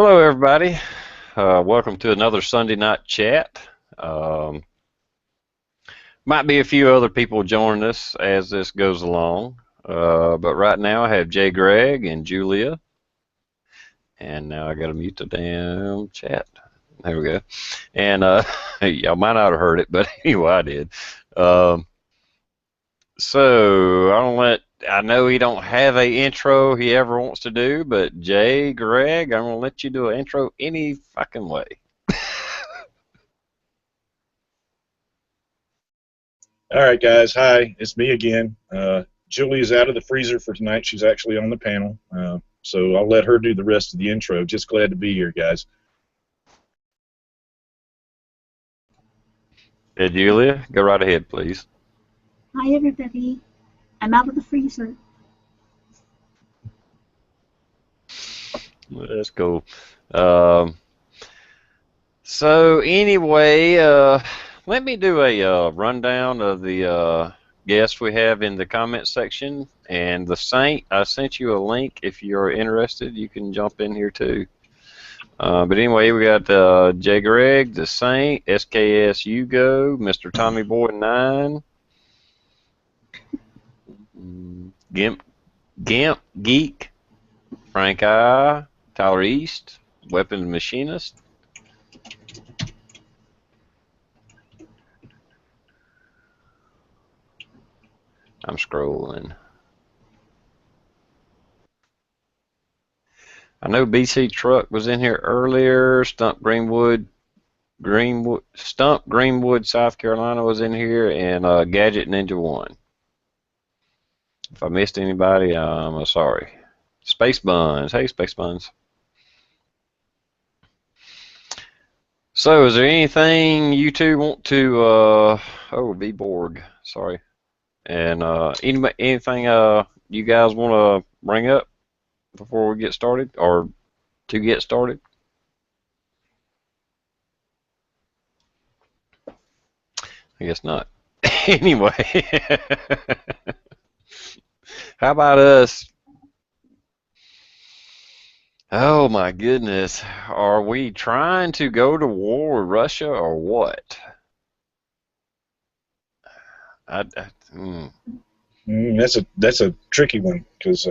Hello, everybody. Welcome to another Sunday night chat. Um, might be a few other people joining us as this goes along, but right now I have Jay Greg and Julia, and now I got to mute the damn chat. There we go. And y'all might not have heard it, but anyway, I did. Um, so I know he don't have a intro he ever wants to do, but Jay Greg, I'm gonna let you do an intro any fucking way. All right, guys. Hi, it's me again. Julie's out of the freezer for tonight. She's actually on the panel, so I'll let her do the rest of the intro. Just glad to be here, guys. Hey, Julia, go right ahead, please. Hi everybody, I'm out of the freezer. Let's go. Um, so anyway, let me do a rundown of the guests we have in the comment section. And the Saint, I sent you a link. If you're interested, you can jump in here too. But anyway, we got Jay Greg, the Saint, SKS Hugo, Mr. Tommy Boy 9, Gimp Geek, Frank I, Tyler East, Weapons Machinist. I'm scrolling. I know BC Truck was in here earlier. Stump Greenwood, South Carolina was in here, and Gadget Ninja 1. If I missed anybody, I'm sorry. Space Buns. Hey, Space Buns. So, is there anything you two want to, B Borg, sorry. And anything you guys want to bring up before we get started, or to get started? I guess not. Anyway, how about us? Oh my goodness, are we trying to go to war with Russia or what? That's a tricky one because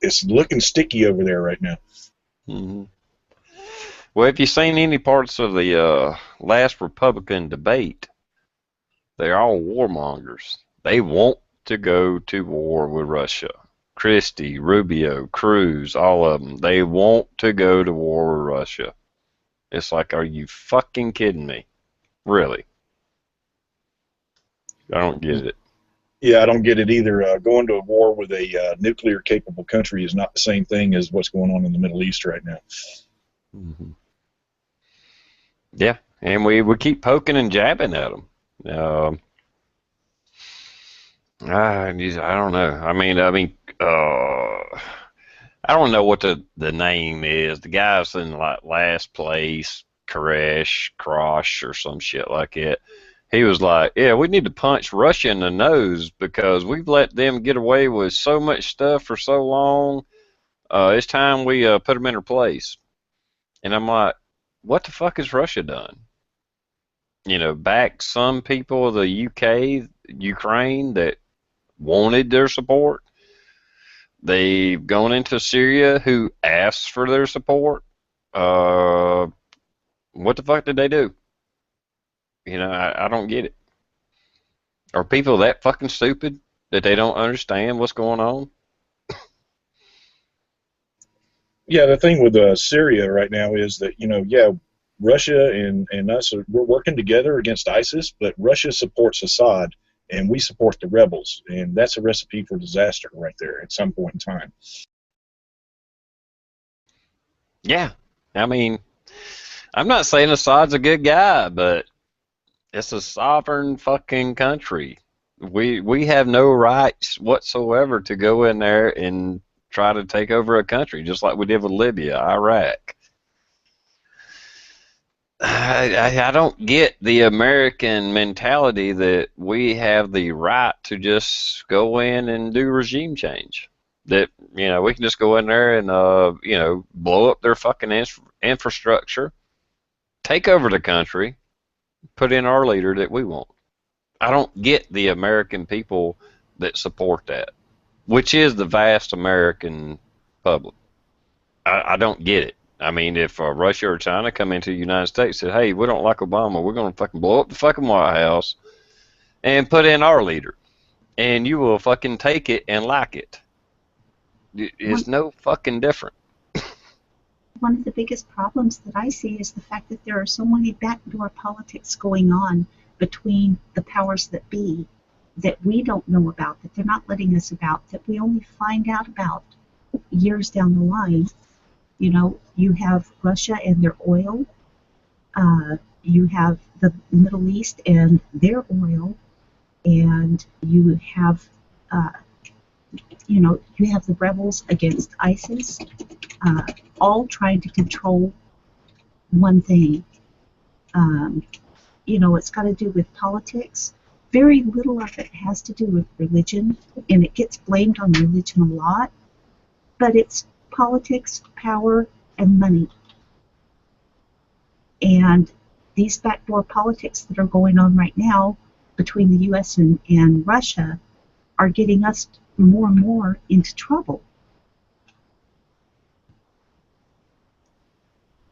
it's looking sticky over there right now. Mm-hmm. Well, if you've seen any parts of the last Republican debate, they're all warmongers. They want to go to war with Russia. Christie, Rubio, Cruz, all of them. They want to go to war with Russia. It's like, are you fucking kidding me? Really? I don't get it. Yeah, I don't get it either. Going to a war with a nuclear-capable country is not the same thing as what's going on in the Middle East right now. Mm-hmm. Yeah, and we keep poking and jabbing at them. I don't know. I don't know what the name is. The guy's in like last place, Krosh or some shit like that. He was like, "Yeah, we need to punch Russia in the nose because we've let them get away with so much stuff for so long. It's time we put them in their place." And I'm like, "What the fuck has Russia done? You know, back some people of the UK, Ukraine that wanted their support. They've gone into Syria who asked for their support. Uh, what the fuck did they do? You know, I don't get it. Are people that fucking stupid that they don't understand what's going on? Yeah, the thing with Syria right now is that, Russia and us, we're working together against ISIS, but Russia supports Assad, and we support the rebels, and that's a recipe for disaster right there at some point in time. Yeah, I mean, I'm not saying Assad's a good guy, but it's a sovereign fucking country. We have no rights whatsoever to go in there and try to take over a country, just like we did with Libya, Iraq. I don't get the American mentality that we have the right to just go in and do regime change. that we can just go in there and blow up their fucking infrastructure, take over the country, put in our leader that we want. I don't get the American people that support that, which is the vast American public. I don't get it. I mean, if Russia or China come into the United States and said, hey, we don't like Obama, we're going to fucking blow up the fucking White House and put in our leader, and you will fucking take it and like it. It's One, no fucking different. one of the biggest problems that I see is the fact that there are so many backdoor politics going on between the powers that be that we don't know about, that they're not letting us about, that we only find out about years down the line. You know, you have Russia and their oil, you have the Middle East and their oil, and uh, you have the rebels against ISIS, uh, all trying to control one thing. Um, it's got to do with politics. Very little of it has to do with religion, and it gets blamed on religion a lot, but it's politics, power, and money. And these backdoor politics that are going on right now between the U.S. and Russia are getting us more and more into trouble.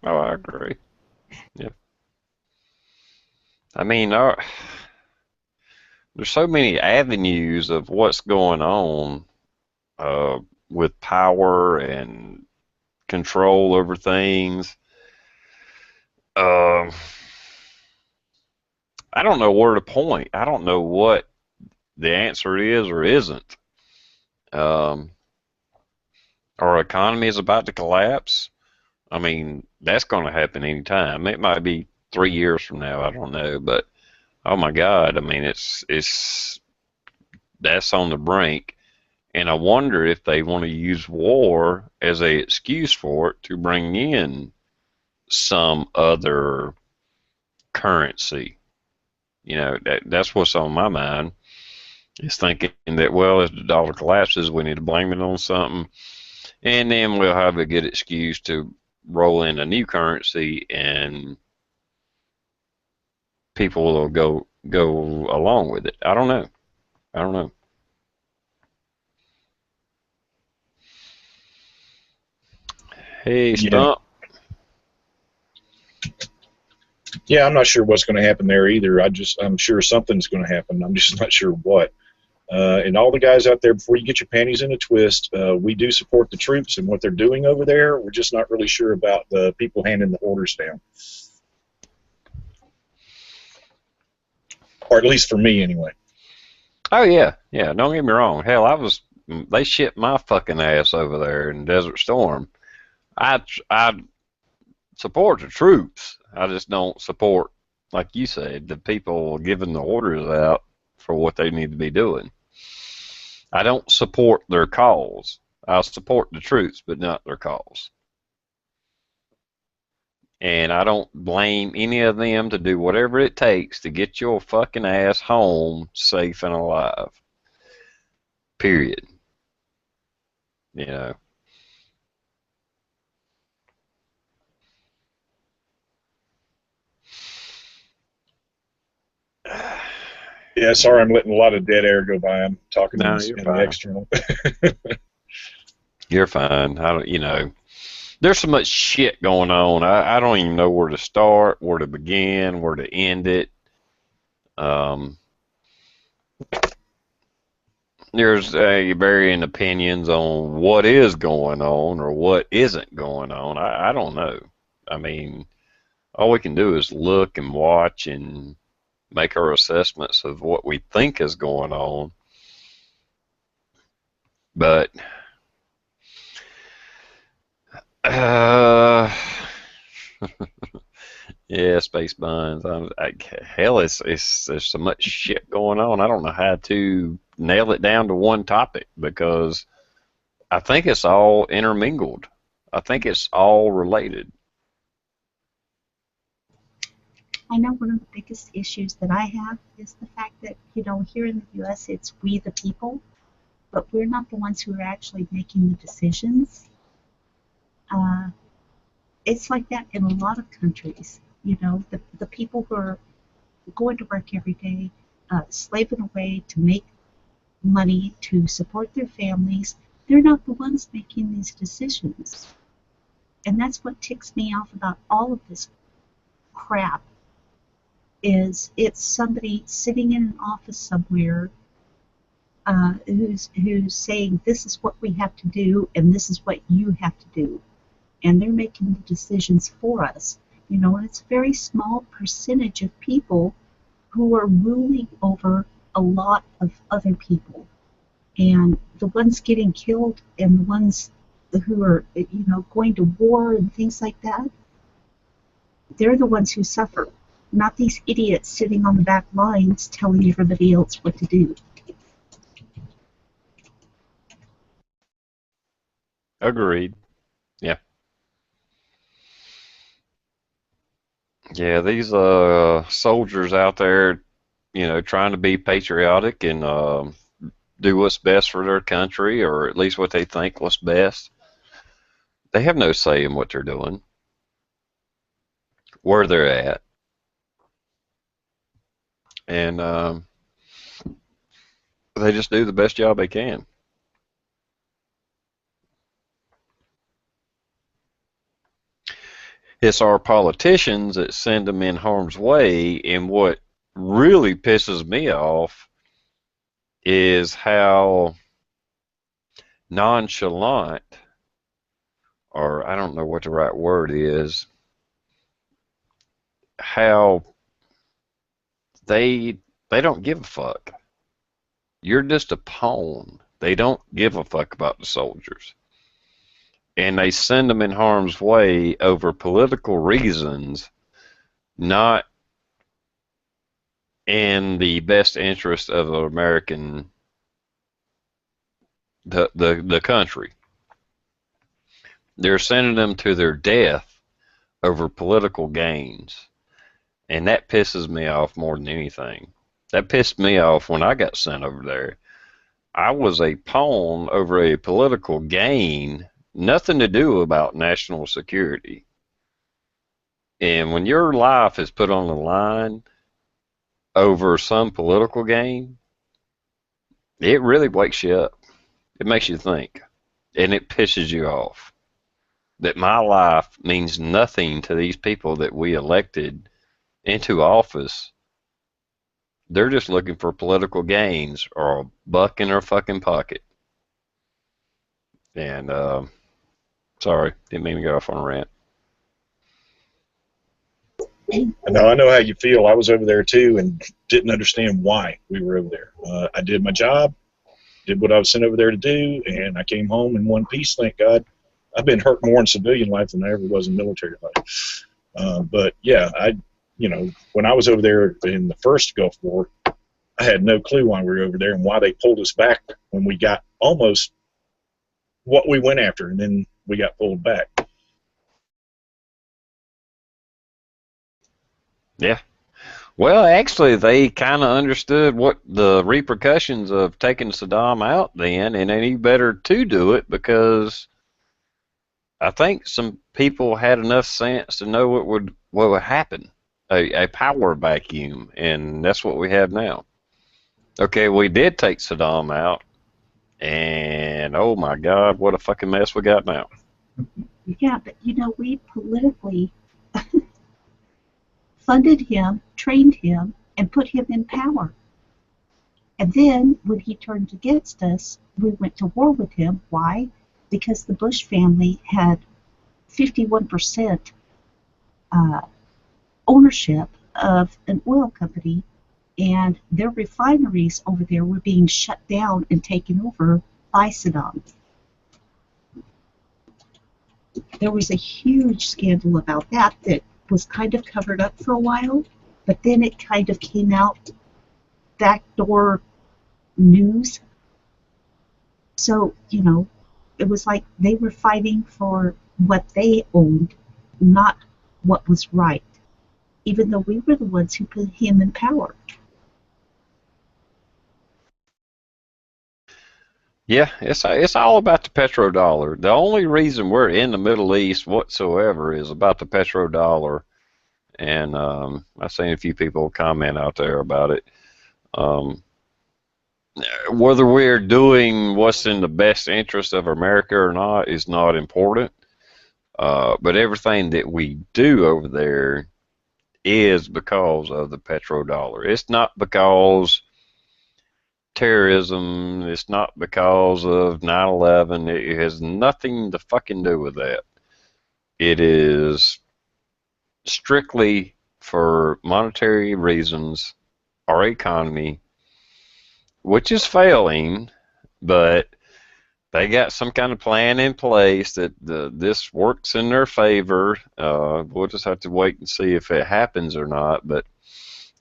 Oh, I agree. Yeah. I mean, there's so many avenues of what's going on uh, with power and control over things. Uh, I don't know where to point. I don't know what the answer is or isn't. Um, our economy is about to collapse. I mean, that's going to happen anytime. It might be 3 years from now. I don't know, but oh my God, I mean, it's that's on the brink. And I wonder if they want to use war as a excuse for it to bring in some other currency. That's what's on my mind. Is thinking that, well, as the dollar collapses, we need to blame it on something, and then we'll have a good excuse to roll in a new currency, and people will go along with it. I don't know. I don't know. Hey, Yeah, Stump. yeah. I'm not sure what's going to happen there either. I'm sure something's going to happen. I'm just not sure what. And all the guys out there, before you get your panties in a twist, we do support the troops and what they're doing over there. We're just not really sure about the people handing the orders down, or at least for me anyway. Oh yeah, yeah. Don't get me wrong. Hell, they shipped my fucking ass over there in Desert Storm. I support the troops. I just don't support, like you said, the people giving the orders out for what they need to be doing. I don't support their cause. I support the troops, but not their cause. And I don't blame any of them to do whatever it takes to get your fucking ass home safe and alive. Period. You know. Yeah, sorry, I'm letting a lot of dead air go by. I'm talking No, you're in the fine. external. You're fine. I don't. There's so much shit going on. I don't even know where to start, where to begin, where to end it. Um, there's varying opinions on what is going on or what isn't going on. I don't know. I mean, all we can do is look and watch and make our assessments of what we think is going on. But uh, yeah, space buns. Hell, there's so much shit going on. I don't know how to nail it down to one topic because I think it's all intermingled. I think it's all related. I know one of the biggest issues that I have is the fact that, here in the US, it's we the people, but we're not the ones who are actually making the decisions. Uh, it's like that in a lot of countries. You know, the people who are going to work every day, slaving away to make money to support their families, they're not the ones making these decisions. And that's what ticks me off about all of this crap, is it's somebody sitting in an office somewhere who's saying this is what we have to do and this is what you have to do, and they're making the decisions for us. You know, and it's a very small percentage of people who are ruling over a lot of other people, and the ones getting killed and the ones who are, you know, going to war and things like that, they're the ones who suffer, not these idiots sitting on the back lines telling everybody else what to do. Agreed. Yeah. Yeah, these soldiers out there, you know, trying to be patriotic and do what's best for their country, or at least what they think was best. They have no say in what they're doing, where they're at, and they just do the best job they can. It's our politicians that send them in harm's way, and what really pisses me off is how nonchalant, or I don't know what the right word is, how they don't give a fuck. You're just a pawn. They don't give a fuck about the soldiers. And they send them in harm's way over political reasons, not in the best interest of the American, the country. They're sending them to their death over political gains. And that pisses me off more than anything. That pissed me off when I got sent over there. I was a pawn over a political gain, nothing to do about national security. And when your life is put on the line over some political gain, it really wakes you up. It makes you think. And it pisses you off that my life means nothing to these people that we elected into office. They're just looking for political gains or a buck in their fucking pocket. And sorry, didn't mean to get off on a rant. No, I know how you feel. I was over there too and didn't understand why we were over there. I did my job, did what I was sent over there to do, and I came home in one piece, thank God. I've been hurt more in civilian life than I ever was in military life. But yeah, when I was over there in the first Gulf War, I had no clue why we were over there and why they pulled us back when we got almost what we went after, and then we got pulled back. Yeah. Well, actually, they kind of understood what the repercussions of taking Saddam out then, and they knew better to do it because I think some people had enough sense to know what would happen, a power vacuum, and that's what we have now. Okay, we did take Saddam out, and oh my God, what a fucking mess we got now. Yeah, but you know, we politically funded him, trained him, and put him in power. And then, when he turned against us, we went to war with him. Why? Because the Bush family had 51% ownership of an oil company, and their refineries over there were being shut down and taken over by Saddam. There was a huge scandal about that was kind of covered up for a while, but then it kind of came out backdoor news. So, you know, it was like they were fighting for what they owned, not what was right, even though we were the ones who put him in power. Yeah, it's all about the petrodollar. The only reason we're in the Middle East whatsoever is about the petrodollar, and I've seen a few people comment out there about it. Um, whether we're doing what's in the best interest of America or not is not important. But everything that we do over there is because of the petrodollar. It's not because terrorism. It's not because of 9/11. It has nothing to fucking do with that. It is strictly for monetary reasons, our economy, which is failing, but they got some kind of plan in place that this works in their favor. We'll just have to wait and see if it happens or not, but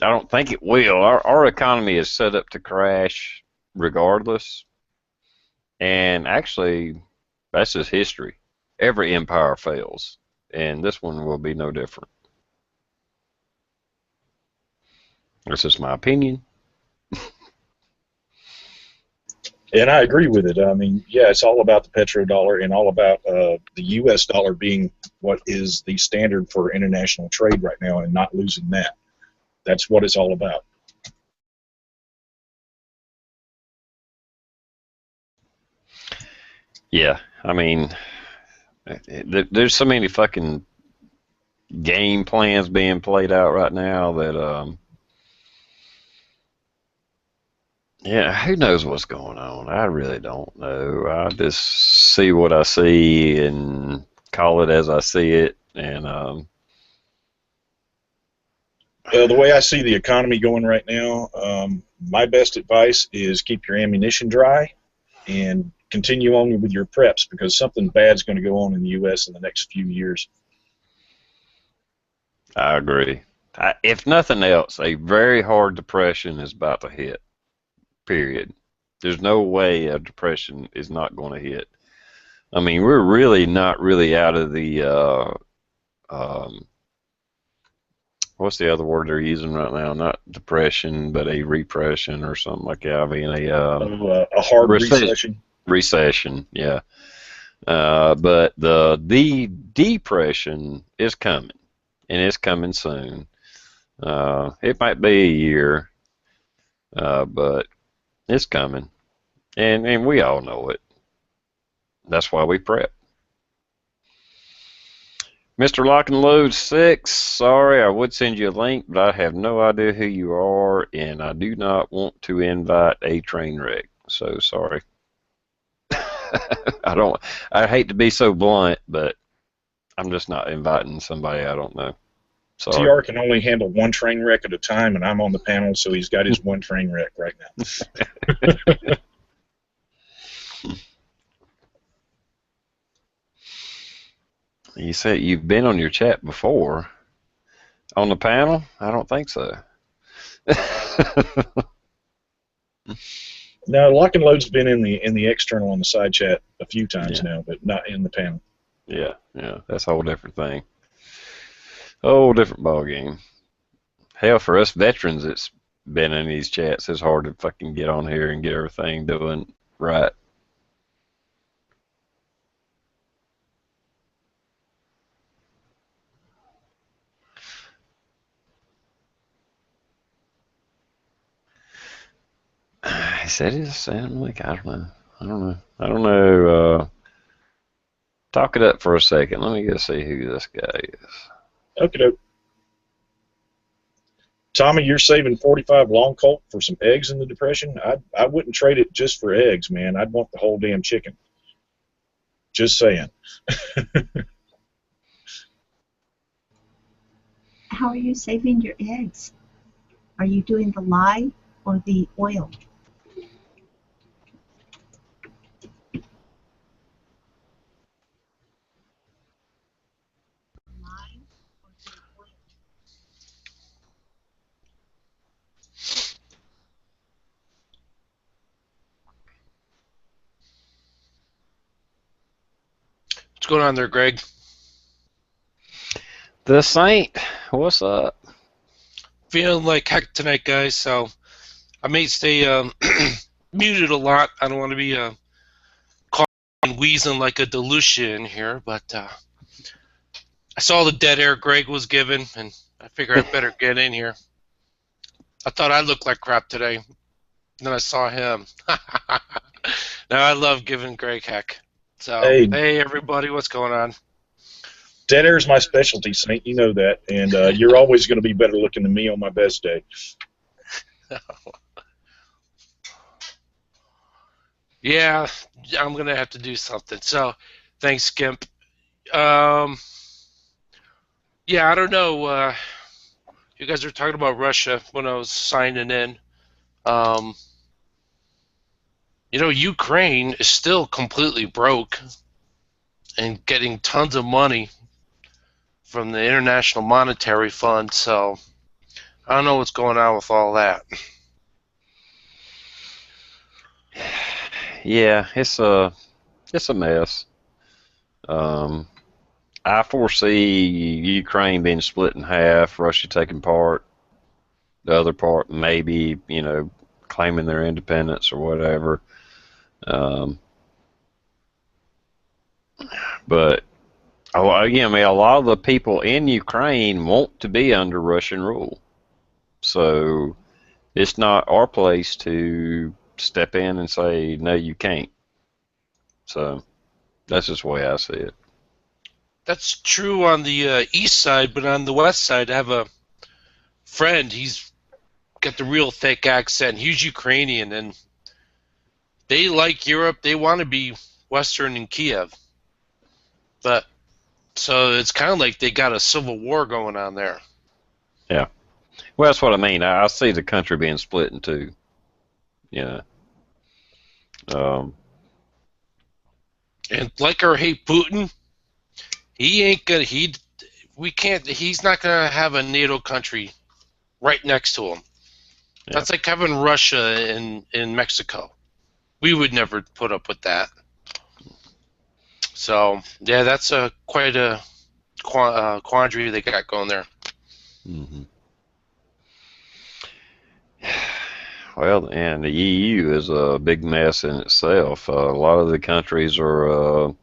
I don't think it will. Our economy is set up to crash regardless, and actually, that's just history. Every empire fails, and this one will be no different. That's just my opinion. And I agree with it. I mean, yeah, it's all about the petrodollar and all about the U.S. dollar being what is the standard for international trade right now and not losing that. That's what it's all about. Yeah, I mean, there's so many fucking game plans being played out right now that yeah, who knows what's going on? I really don't know. I just see what I see and call it as I see it. And The way I see the economy going right now, my best advice is keep your ammunition dry and continue on with your preps because something bad's going to go on in the U.S. in the next few years. I agree. If nothing else, a very hard depression is about to hit. Period. There's no way a depression is not going to hit. I mean, we're really not really out of the um, what's the other word they're using right now? Not depression, but a repression or something like that. I mean, A hard recession. recession. Recession, yeah. But the depression is coming, and it's coming soon. It might be a year, but it's coming, and we all know it. That's why we prep. Mr. Lock and Load 6, sorry, I would send you a link, but I have no idea who you are, and I do not want to invite a train wreck. So sorry. I don't. I hate to be so blunt, but I'm just not inviting somebody I don't know. Sorry. TR can only handle one train wreck at a time, and I'm on the panel, so he's got his one train wreck right now. You said you've been on your chat before. On the panel? I don't think so. Now, Lock and Load's been in the external on the side chat a few times Yeah. now, but not in the panel. Yeah, that's a whole different thing. Whole different ball game. Hell, for us veterans, it's been in these chats. It's hard to fucking get on here and get everything doing right. I said it sounded like I don't know. I don't know. I don't know. Talk it up for a second. Let me go see who this guy is. Okay, doke. Tommy, you're saving 45 long colt for some eggs in the depression. I wouldn't trade it just for eggs, man. I'd want the whole damn chicken. Just saying. How are you saving your eggs? Are you doing the lye or the oil? What's going on there, Greg? The Saint, what's up? Feeling like heck tonight, guys, so I may stay muted a lot. I don't want to be and wheezing like a Delucia in here, but I saw the dead air Greg was given, and I figured I'd better get in here. I thought I looked like crap today. Then I saw him. Now I love giving Greg heck. So, Hey, hey everybody, what's going on? dead air's my specialty, Saint. You know that, and you're always going to be better looking than me on my best day. Yeah, I'm gonna have to do something. So, thanks, Skimp. Yeah, I don't know. You guys were talking about Russia when I was signing in. Um, Ukraine is still completely broke and getting tons of money from the International Monetary Fund. So I don't know what's going on with all that. Yeah, it's a mess. Um, I foresee Ukraine being split in half, Russia taking part, the other part maybe, claiming their independence or whatever. Um, but again, I mean, a lot of the people in Ukraine want to be under Russian rule. So it's not our place to step in and say, no, you can't. So that's just the way I see it. That's true on the east side, but on the west side, I have a friend. He's got the real thick accent. He's Ukrainian, and they like Europe. They want to be Western in Kiev. But so it's kind of like they got a civil war going on there. Yeah. Well, that's what I mean. I see the country being split in two. Yeah. And like or hate Putin, he ain't gonna. We can't. He's not gonna have a NATO country right next to him. Yeah. That's like having Russia in Mexico. We would never put up with that. So yeah, that's quite a quandary they got going there. Mm-hmm. Well, and the EU is a big mess in itself. A lot of the countries are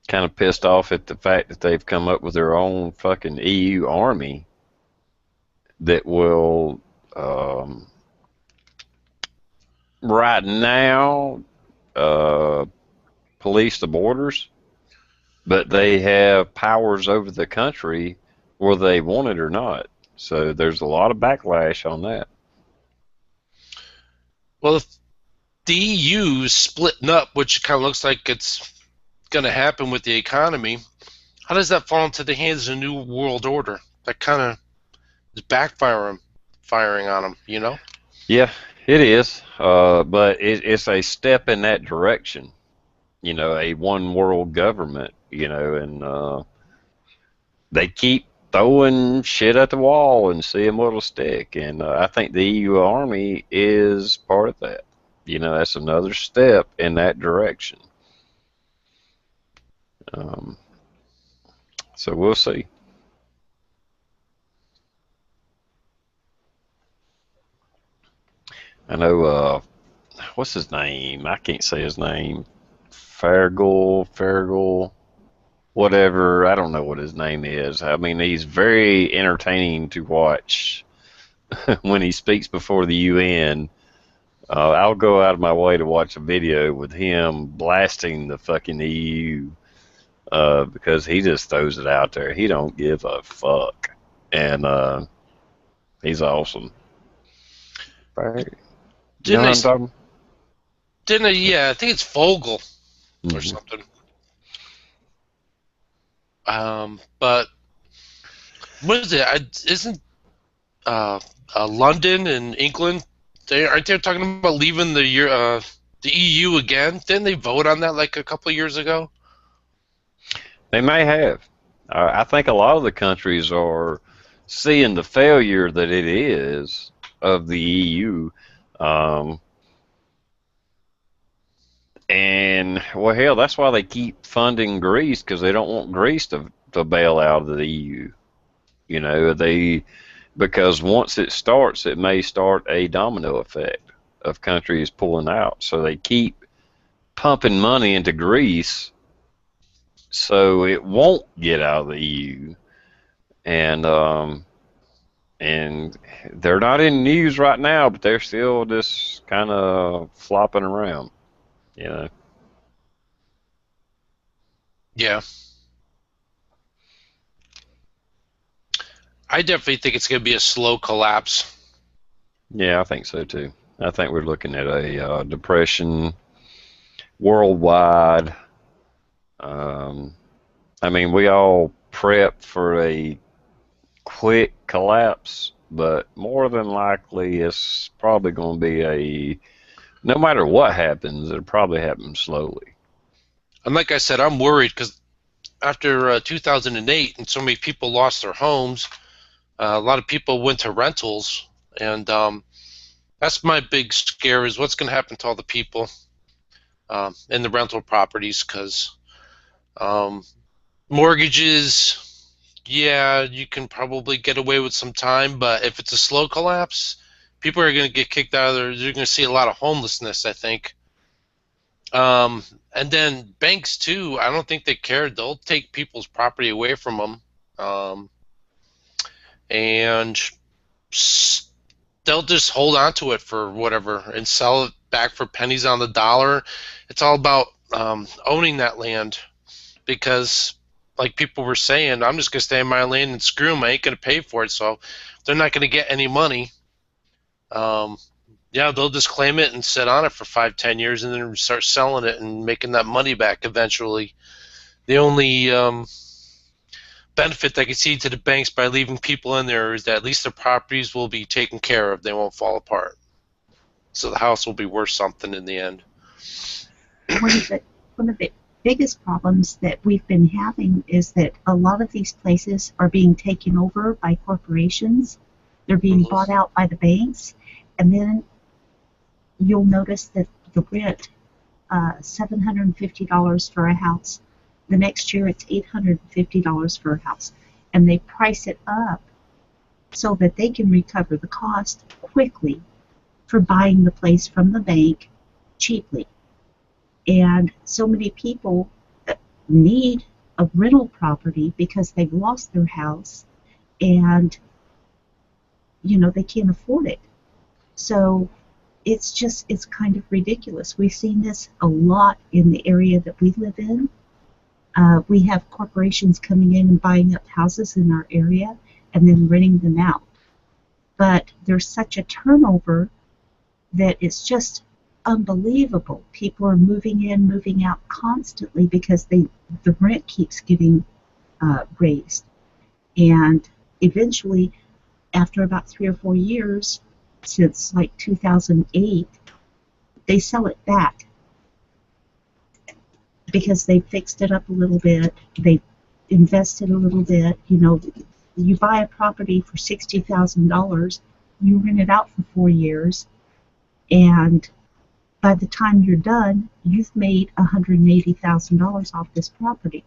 kind of pissed off at the fact that they've come up with their own fucking EU army that will, right now, police the borders, but they have powers over the country whether they want it or not. So there's a lot of backlash on that. Well, if the EU is splitting up, which kind of looks like it's going to happen with the economy, how does that fall into the hands of the New World Order? That kind of is firing on them, you know? Yeah, it is, but it's a step in that direction. A one world government. And they keep throwing shit at the wall and seeing what'll stick. And I think the EU Army is part of that. That's another step in that direction. So we'll see. I know, what's his name? I can't say his name. Farrell, whatever. I don't know what his name is. I mean, he's very entertaining to watch when he speaks before the UN. I'll go out of my way to watch a video with him blasting the fucking EU because he just throws it out there. He don't give a fuck, and he's awesome. Right? You know what I'm talking? Yeah, I think it's Vogel or Mhm. something. But what is it? Isn't London and England? Aren't they talking about leaving the EU again? Didn't they vote on that like a couple of years ago? They may have. I think a lot of the countries are seeing the failure that it is of the EU. And, well, hell, that's why they keep funding Greece, because they don't want Greece to bail out of the EU. Because once it starts, it may start a domino effect of countries pulling out. So they keep pumping money into Greece so it won't get out of the EU. And they're not in news right now, but they're still just kind of flopping around, you know. Yeah. I definitely think it's going to be a slow collapse. Yeah, I think so too. I think we're looking at a depression worldwide. Um, I mean, we all prep for a quick collapse, but more than likely, it's probably going to be no matter what happens, it'll probably happen slowly. And like I said, I'm worried because after 2008 and so many people lost their homes, a lot of people went to rentals, and that's my big scare is what's going to happen to all the people in the rental properties because mortgages, yeah, you can probably get away with some time, but if it's a slow collapse, people are going to get kicked out of there. You're going to see a lot of homelessness, I think. And then banks too. I don't think they care. They'll take people's property away from them, and they'll just hold on to it for whatever and sell it back for pennies on the dollar. It's all about owning that land because, like people were saying, I'm just gonna stay in my land and screw them. I ain't gonna pay for it, so they're not gonna get any money. Yeah, they'll just claim it and sit on it for 5, 10 years, and then start selling it and making that money back eventually. The only benefit I can see to the banks by leaving people in there is that at least the properties will be taken care of. They won't fall apart. So the house will be worth something in the end. One of the biggest problems that we've been having is that a lot of these places are being taken over by corporations. They're being bought out by the banks, and then you'll notice that the rent, $750 for a house. The next year it's $850 for a house. And they price it up so that they can recover the cost quickly for buying the place from the bank cheaply. And so many people need a rental property because they've lost their house and, they can't afford it. So it's kind of ridiculous. We've seen this a lot in the area that we live in. We have corporations coming in and buying up houses in our area and then renting them out. But there's such a turnover that it's just unbelievable. People are moving in, moving out constantly because the rent keeps getting raised. And eventually, after about 3 or 4 years, since like 2008, they sell it back because they fixed it up a little bit, they invested a little bit. You buy a property for $60,000, you rent it out for 4 years, and by the time you're done, you've made $180,000 off this property.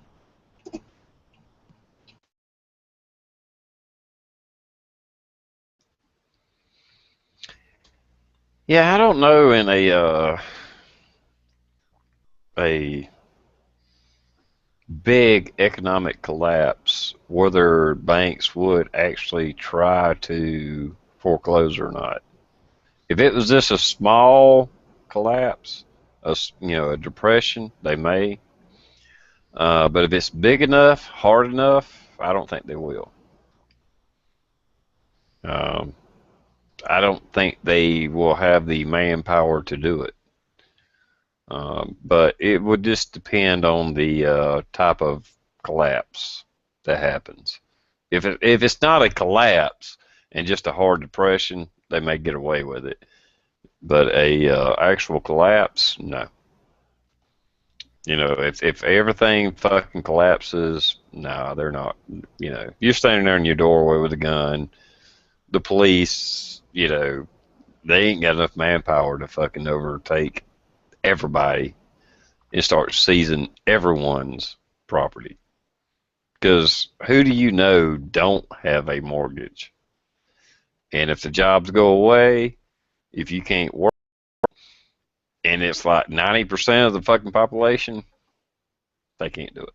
Yeah, I don't know in a big economic collapse whether banks would actually try to foreclose or not. If it was just a small collapse, a depression, they may. But if it's big enough, hard enough, I don't think they will. Um, I don't think they will have the manpower to do it. But it would just depend on the type of collapse that happens. If it's not a collapse and just a hard depression, they may get away with it. But a actual collapse, no. If everything fucking collapses, no, they're not. You're standing there in your doorway with a gun. The police, they ain't got enough manpower to fucking overtake everybody and start seizing everyone's property. Because who do you know don't have a mortgage? And if the jobs go away, if you can't work, and it's like 90% of the fucking population, they can't do it.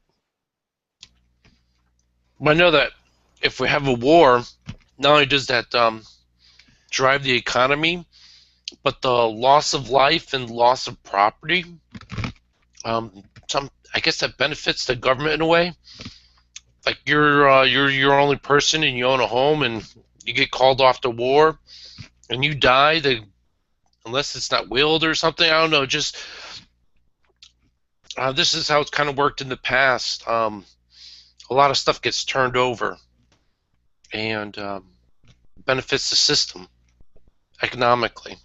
But I know that if we have a war, not only does that drive the economy, but the loss of life and loss of property, I guess that benefits the government in a way. Like you're your only person and you own a home and you get called off to war and you die, unless it's not willed or something. I don't know. Just this is how it's kind of worked in the past. A lot of stuff gets turned over and benefits the system economically.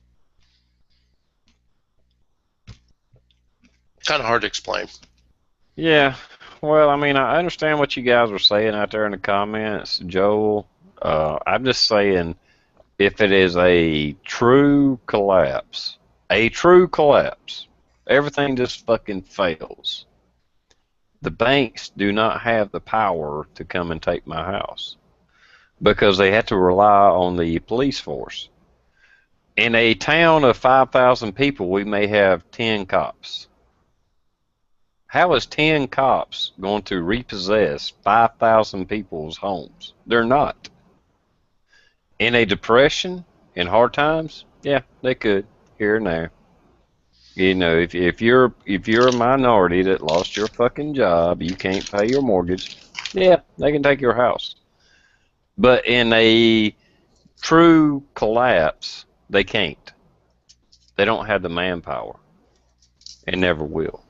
Kind of hard to explain. Yeah, well, I mean, I understand what you guys were saying out there in the comments, Joel. I'm just saying, if it is a true collapse, everything just fucking fails. The banks do not have the power to come and take my house because they have to rely on the police force. In a town of 5,000 people, we may have 10 cops. How is 10 cops going to repossess 5,000 people's homes? They're not. In a depression, in hard times, yeah, they could, here and there. You know, if you're a minority that lost your fucking job, you can't pay your mortgage, yeah, they can take your house. But in a true collapse, they can't. They don't have the manpower, and never will.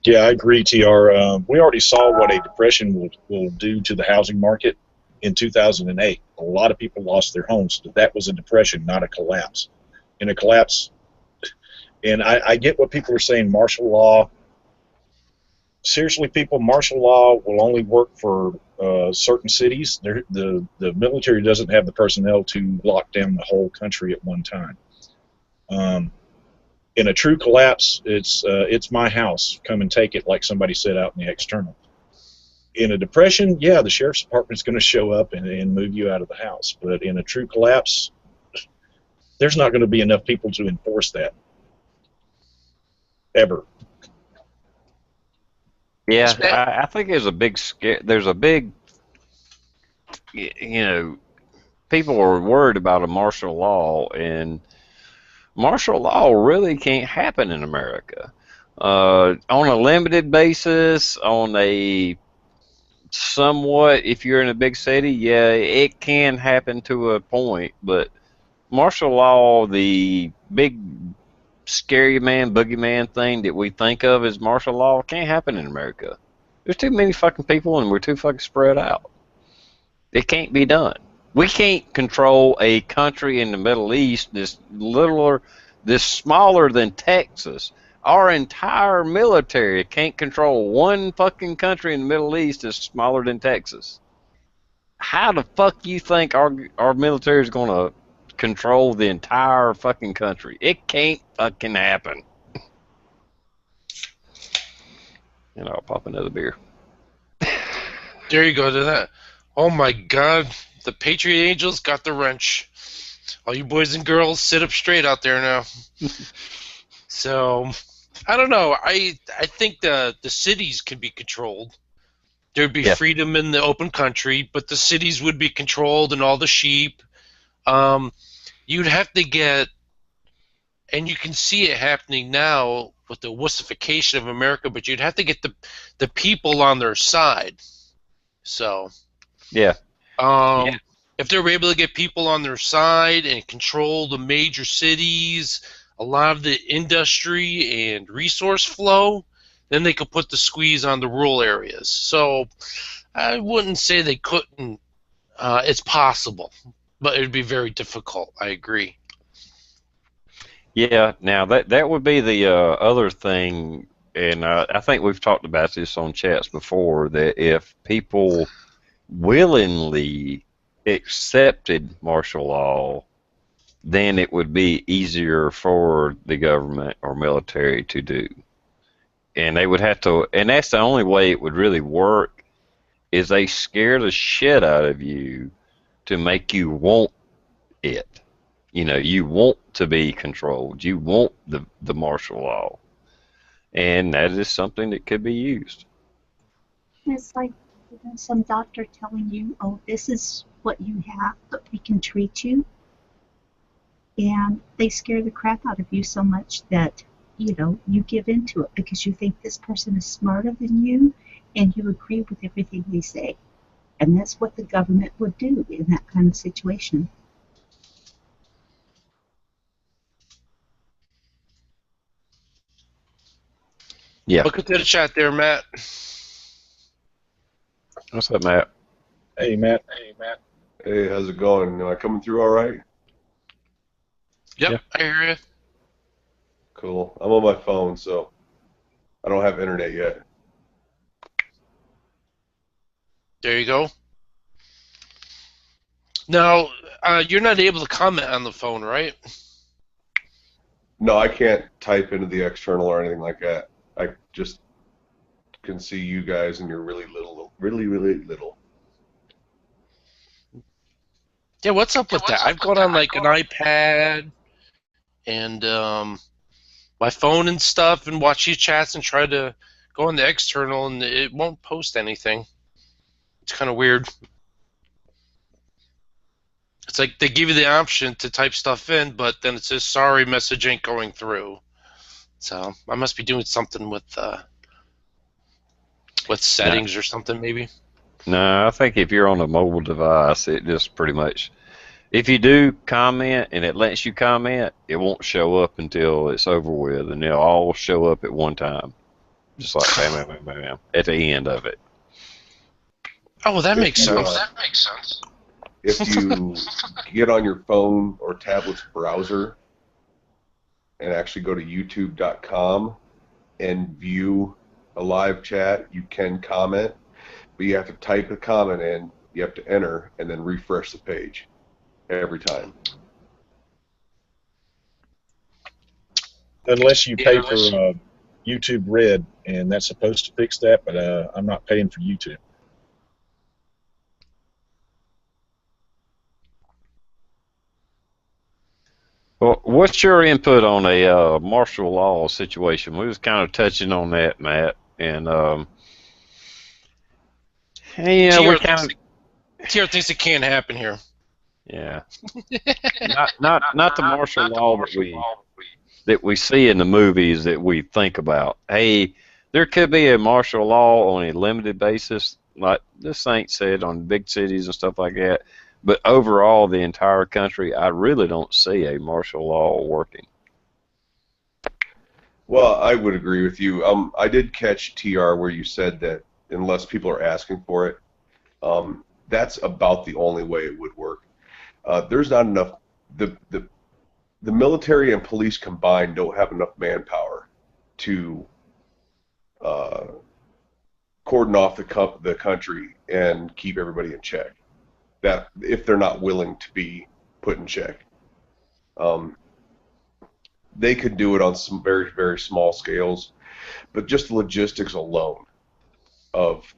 Yeah, I agree, TR. We already saw what a depression will do to the housing market in 2008. A lot of people lost their homes. That was a depression, not a collapse. In a collapse, and I get what people are saying, martial law. Seriously, people, martial law will only work for certain cities. The military doesn't have the personnel to lock down the whole country at one time. In a true collapse, it's my house. Come and take it, like somebody said out in the external. In a depression, yeah, the sheriff's department's going to show up and move you out of the house. But in a true collapse, there's not going to be enough people to enforce that ever. Yeah, I think there's a big scare. There's a big, people are worried about a martial law, and martial law really can't happen in America. On a limited basis, on a somewhat, if you're in a big city, yeah, it can happen to a point, but martial law, the big scary man, boogeyman thing that we think of as martial law, can't happen in America. There's too many fucking people and we're too fucking spread out. It can't be done. We can't control a country in the Middle East this smaller than Texas. Our entire military can't control one fucking country in the Middle East that's smaller than Texas. How the fuck you think our military is going to control the entire fucking country? It can't fucking happen. And I'll pop another beer. There you go to that. Oh my God, the Patriot Angels got the wrench. All you boys and girls, sit up straight out there now. So, I don't know. I think the cities can be controlled. There'd be freedom in the open country, but the cities would be controlled and all the sheep. You'd have to get, and you can see it happening now with the wussification of America, but you'd have to get the people on their side. So, if they were able to get people on their side and control the major cities, a lot of the industry and resource flow, then they could put the squeeze on the rural areas. So, I wouldn't say they couldn't. It's possible, but it would be very difficult. I agree. Yeah, now that would be the other thing, and I think we've talked about this on chats before, that if people willingly accepted martial law, then it would be easier for the government or military to do. And they would have to, and that's the only way it would really work, is they scare the shit out of you to make you want it. you want to be controlled. You want the martial law, and that is something that could be used. It's like some doctor telling you, oh, this is what you have, but we can treat you. And they scare the crap out of you so much that, you give into it because you think this person is smarter than you and you agree with everything they say. And that's what the government would do in that kind of situation. Yeah. Welcome to the chat there, Matt. What's up, Matt? Hey, Matt. Hey, how's it going? Am I coming through all right? Yep, Yeah. I hear you. Cool. I'm on my phone, so I don't have internet yet. There you go. Now, you're not able to comment on the phone, right? No, I can't type into the external or anything like that. I just can see you guys, and you're really little, really, really little. Yeah, what's up with that? I've got on like an iPad and my phone and stuff and watch these chats and try to go on the external and it won't post anything. It's kind of weird. It's like they give you the option to type stuff in, but then it says, sorry, message ain't going through. So I must be doing something with settings or something, maybe. No, I think if you're on a mobile device, it just pretty much, if you do comment and it lets you comment, it won't show up until it's over with, and they'll all show up at one time, just like bam, bam, bam, bam, bam, at the end of it. Oh, well, that If makes you, sense. If you get on your phone or tablet's browser and actually go to youtube.com and view a live chat, you can comment, but you have to type a comment in, you have to enter, and then refresh the page every time. Unless you pay for YouTube Red, and that's supposed to fix that, but I'm not paying for YouTube. Well, what's your input on a martial law situation? We was kind of touching on that, Matt, and we're kind of TR thinks it can't happen here. yeah, not the martial law that we see in the movies that we think about. Hey, there could be a martial law on a limited basis, like the Saint said, on big cities and stuff like that. But overall, the entire country, I really don't see a martial law working. Well, I would agree with you. I did catch TR where you said that unless people are asking for it, that's about the only way it would work. There's not enough. The military and police combined don't have enough manpower to cordon off the country and keep everybody in check. That if they're not willing to be put in check, they could do it on some very, very small scales, but just the logistics alone of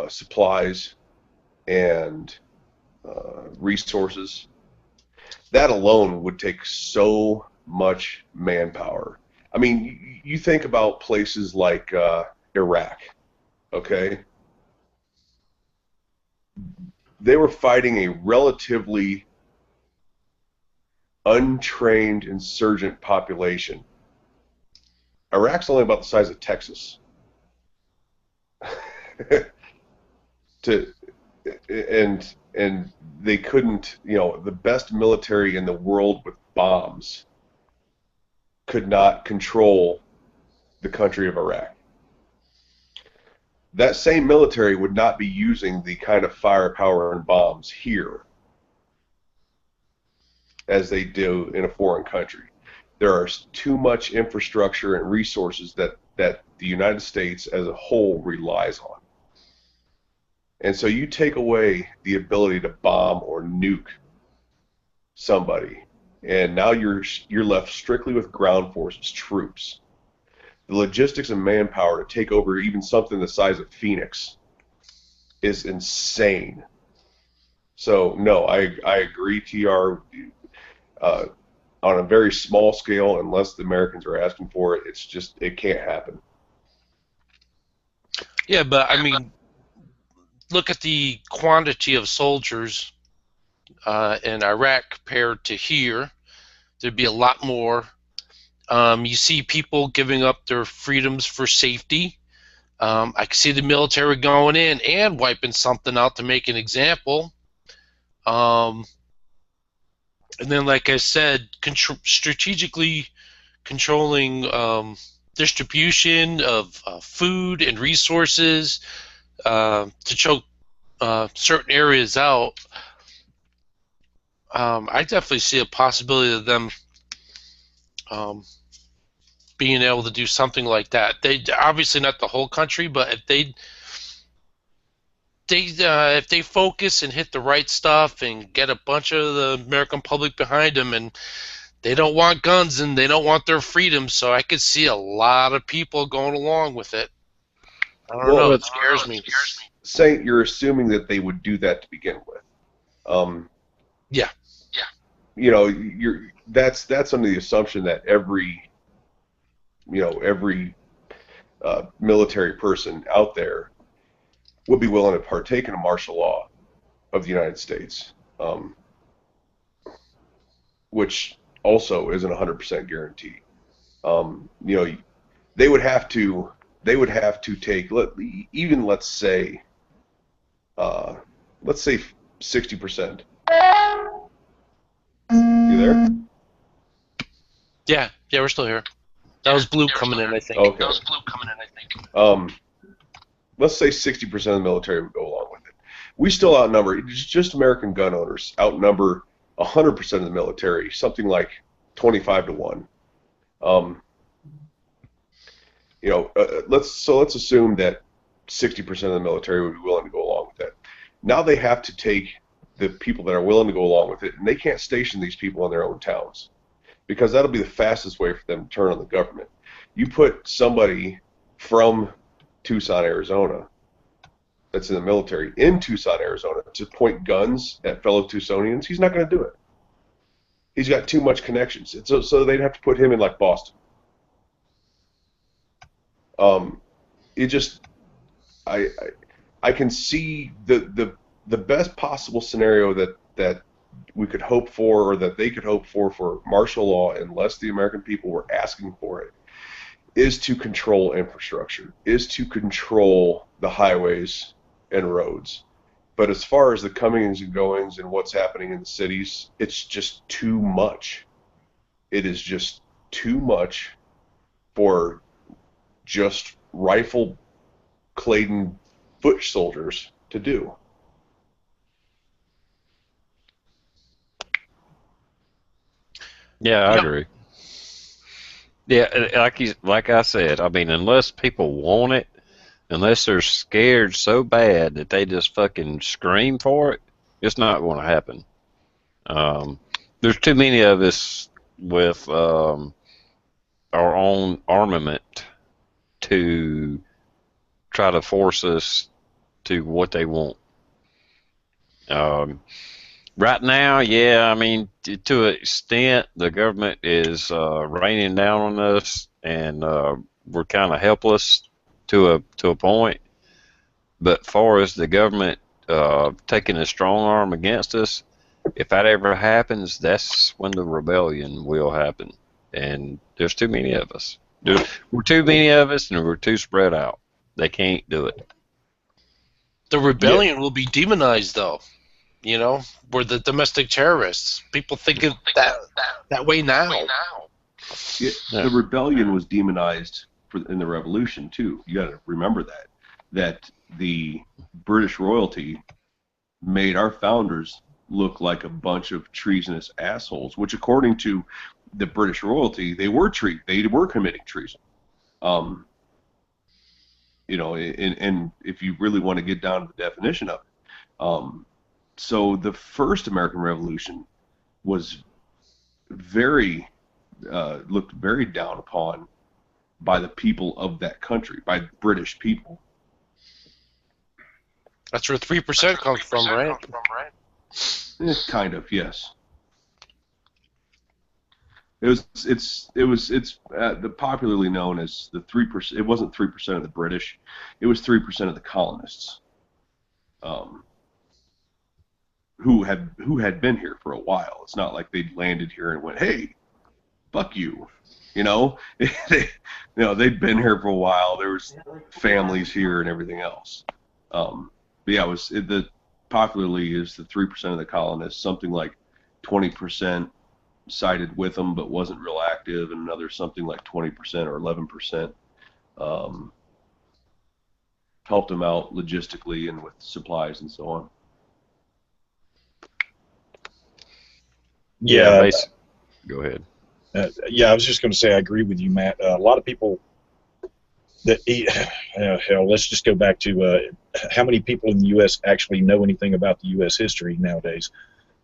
supplies and resources, that alone would take so much manpower. I mean, you think about places like Iraq, okay? They were fighting a relatively untrained insurgent population. Iraq's only about the size of Texas. And they couldn't, the best military in the world with bombs could not control the country of Iraq. That same military would not be using the kind of firepower and bombs here as they do in a foreign country. There is too much infrastructure and resources that the United States as a whole relies on. And so you take away the ability to bomb or nuke somebody, and now you're left strictly with ground forces, troops. The logistics and manpower to take over even something the size of Phoenix is insane. So no, I agree, TR. Uh, on a very small scale, unless the Americans are asking for it, it can't happen. Yeah, but I mean, look at the quantity of soldiers in Iraq compared to here. There'd be a lot more. You see people giving up their freedoms for safety. I can see the military going in and wiping something out to make an example. Um, and then, like I said, strategically controlling distribution of food and resources to choke certain areas out. I definitely see a possibility of them um, being able to do something like that. They obviously not the whole country, but if they focus and hit the right stuff and get a bunch of the American public behind them, and they don't want guns and they don't want their freedom, so I could see a lot of people going along with it. I don't know. Well, It scares me. Saint, you're assuming that they would do that to begin with. Yeah. That's under the assumption that every military person out there would be willing to partake in a martial law of the United States, which also isn't 100% guarantee. They would have to take let's say 60%. You there? Yeah, we're still here. That was Blue coming in, I think. Okay. Let's say 60% of the military would go along with it. We still outnumber, just American gun owners outnumber 100% of the military, something like 25 to 1. Let's assume that 60% of the military would be willing to go along with that. Now they have to take the people that are willing to go along with it, and they can't station these people in their own towns, because that'll be the fastest way for them to turn on the government. You put somebody from Tucson, Arizona, that's in the military, in Tucson, Arizona, to point guns at fellow Tucsonians, he's not going to do it. He's got too much connections. So they'd have to put him in like Boston. I can see the best possible scenario that we could hope for, or that they could hope for martial law, unless the American people were asking for it, is to control infrastructure, is to control the highways and roads. But as far as the comings and goings and what's happening in the cities, it's just too much. It is just too much for just rifle-claden foot soldiers to do. Yeah, I agree. Yeah, like I said, I mean, unless people want it, unless they're scared so bad that they just fucking scream for it, it's not going to happen. There's too many of us with our own armament to try to force us to what they want. Right now, yeah, I mean, to an extent, the government is raining down on us, and we're kind of helpless to a point. But far as the government taking a strong arm against us, if that ever happens, that's when the rebellion will happen. And there's too many of us. We're too many of us, and we're too spread out. They can't do it. The rebellion will be demonized, though. We're the domestic terrorists. People think of that way now. The rebellion was demonized in the revolution too. You got to remember that the British royalty made our founders look like a bunch of treasonous assholes, which, according to the British royalty, they were committing treason. And if you really want to get down to the definition of it, so the first American Revolution was looked very down upon by the people of that country, by British people. That's where 3% comes from, right? Kind of, yes. It's the popularly known as the 3%. It wasn't 3% of the British, it was 3% of the colonists, um, who had been here for a while. It's not like they'd landed here and went, "Hey, fuck you," you know. They'd been here for a while. There was families here and everything else. But yeah, the popularly is the 3% of the colonists. Something like 20% sided with them but wasn't real active, and another something like 20% or 11% um, helped them out logistically and with supplies and so on. Yeah, Yeah, go ahead. yeah. I was just going to say I agree with you, Matt. A lot of people that hell, let's just go back to how many people in the U.S. actually know anything about the U.S. history nowadays.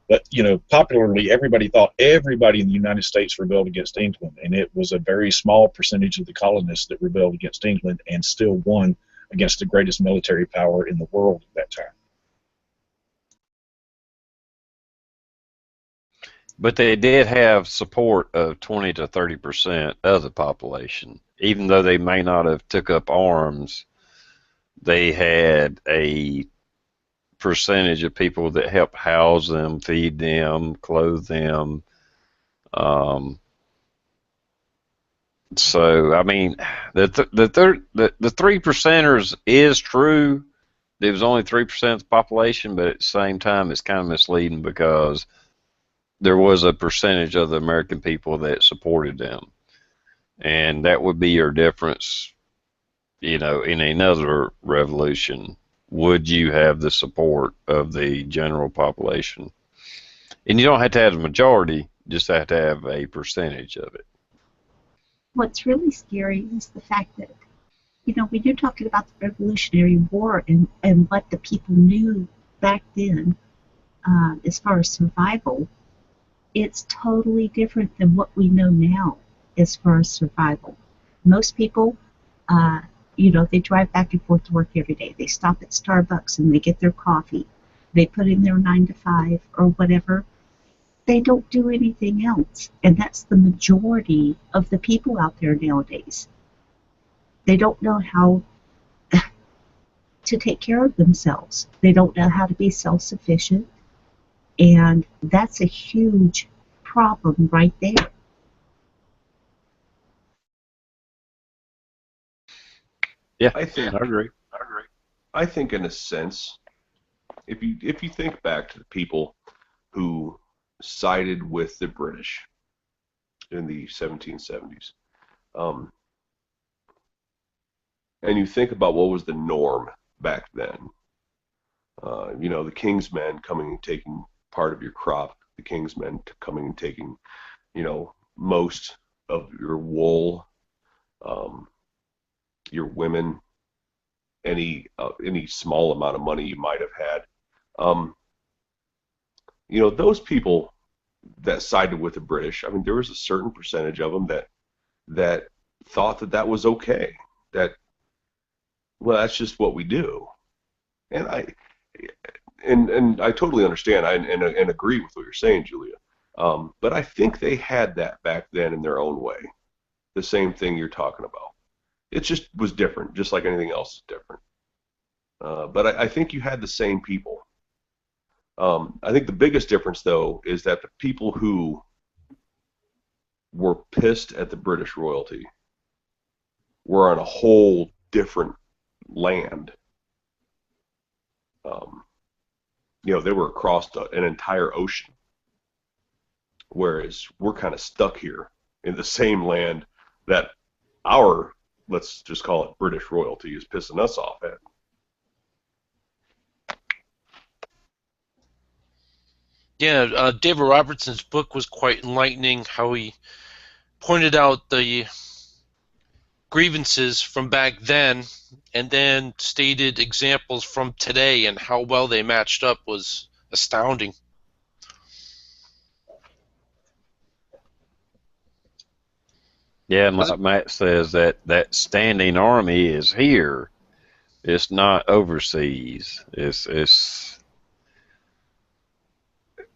But popularly, everybody thought everybody in the United States rebelled against England, and it was a very small percentage of the colonists that rebelled against England and still won against the greatest military power in the world at that time. But they did have support of 20 to 30% of the population. Even though they may not have took up arms, they had a percentage of people that helped house them, feed them, clothe them. So I mean, the 3%ers is true. There was only 3% of the population, but at the same time, it's kind of misleading because there was a percentage of the American people that supported them, and that would be your difference. In another revolution, would you have the support of the general population? And you don't have to have a majority, just have to have a percentage of it. What's really scary is the fact that, when you're talking about the Revolutionary War and what the people knew back then, as far as survival, it's totally different than what we know now as far as survival. Most people, they drive back and forth to work every day. They stop at Starbucks and they get their coffee. They put in their 9 to 5 or whatever. They don't do anything else. And that's the majority of the people out there nowadays. They don't know how to take care of themselves. They don't know how to be self-sufficient. And that's a huge problem right there. Yeah, I think I agree. I think in a sense, if you think back to the people who sided with the British in the 1770s, and you think about what was the norm back then, the king's men coming and taking part of your crop, the king's men coming and taking, most of your wool, your women, any small amount of money you might have had. Those people that sided with the British, I mean, there was a certain percentage of them that thought that was okay. That, well, that's just what we do. And I totally understand and agree with what you're saying, Julia. But I think they had that back then in their own way. The same thing you're talking about. It just was different, just like anything else is different. But I think you had the same people. I think the biggest difference, though, is that the people who were pissed at the British royalty were on a whole different land. They were across an entire ocean, whereas we're kind of stuck here in the same land that our, let's just call it British royalty, is pissing us off at. Yeah, David Robertson's book was quite enlightening, how he pointed out the grievances from back then and then stated examples from today, and how well they matched up was astounding. Yeah, and like Matt says, that standing army is here. It's not overseas. It's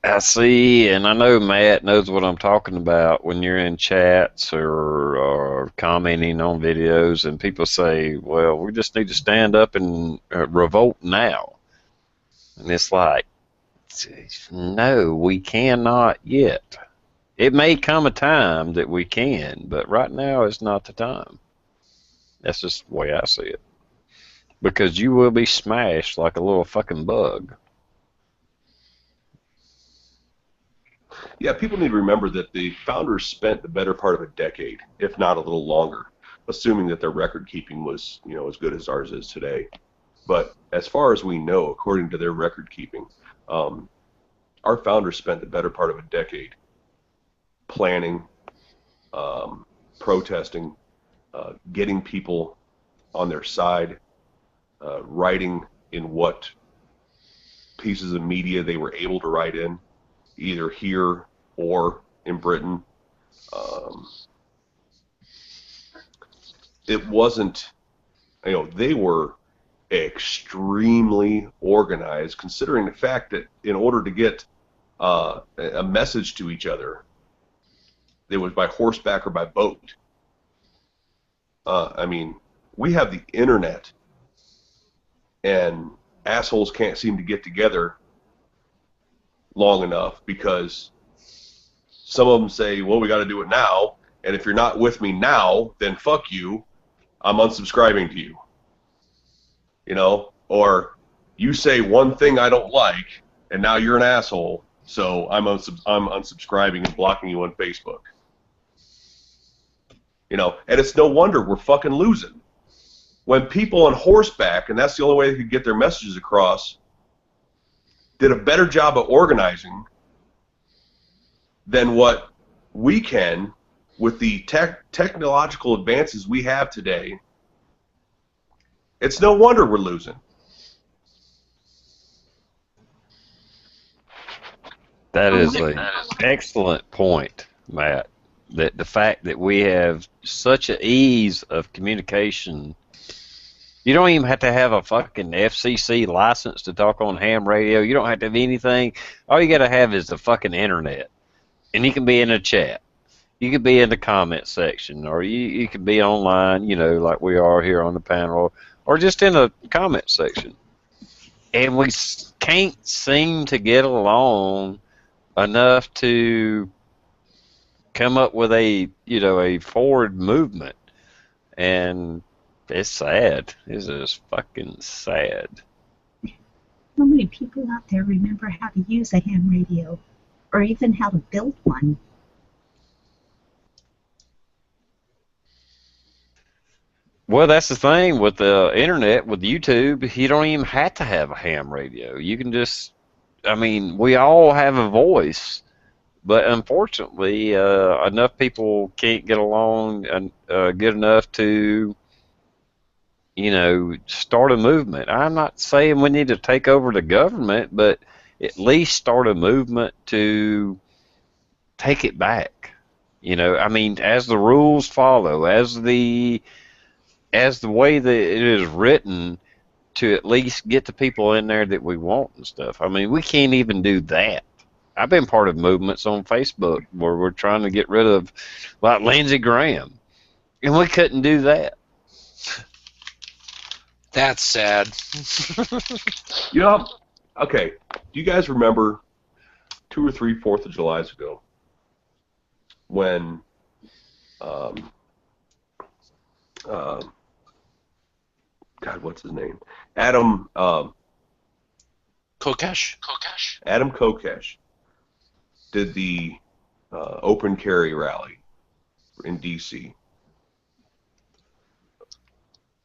I see, and I know Matt knows what I'm talking about when you're in chats or commenting on videos, and people say, "Well, we just need to stand up and revolt now," and it's like, no, we cannot yet. It may come a time that we can, but right now is not the time. That's just the way I see it. Because you will be smashed like a little fucking bug. Yeah, people need to remember that the founders spent the better part of a decade, if not a little longer, assuming that their record keeping was, as good as ours is today. But as far as we know, according to their record keeping, our founders spent the better part of a decade planning, protesting, getting people on their side, writing in what pieces of media they were able to write in, either here or in Britain. It wasn't, they were extremely organized, considering the fact that in order to get a message to each other, it was by horseback or by boat. I mean, we have the internet, and assholes can't seem to get together long enough because some of them say, well, we got to do it now, and if you're not with me now, then fuck you, I'm unsubscribing to you. Or you say one thing I don't like, and now you're an asshole, so I'm unsubscribing and blocking you on Facebook. And it's no wonder we're fucking losing. When people on horseback, and that's the only way they could get their messages across, did a better job of organizing than what we can with the technological advances we have today, it's no wonder we're losing. That is an excellent point, Matt. That the fact that we have such an ease of communication, you don't even have to have a fucking FCC license to talk on ham radio. You don't have to have anything. All you got to have is the fucking internet, and you can be in a chat. You could be in the comment section, or you could be online, like we are here on the panel, or just in the comment section. And we can't seem to get along enough to come up with a forward movement, and it's sad. It's just fucking sad. How many people out there remember how to use a ham radio, or even how to build one? Well, that's the thing with the internet, with YouTube. You don't even have to have a ham radio. You can just, we all have a voice. But unfortunately, enough people can't get along good enough to, start a movement. I'm not saying we need to take over the government, but at least start a movement to take it back. As the rules follow, as the way that it is written, to at least get the people in there that we want and stuff. We can't even do that. I've been part of movements on Facebook where we're trying to get rid of, like, Lindsey Graham, and we couldn't do that. That's sad. Okay. Do you guys remember 2 or 3 4th of Julys ago when God, what's his name? Adam Kokesh? Adam Kokesh did the open carry rally in D.C.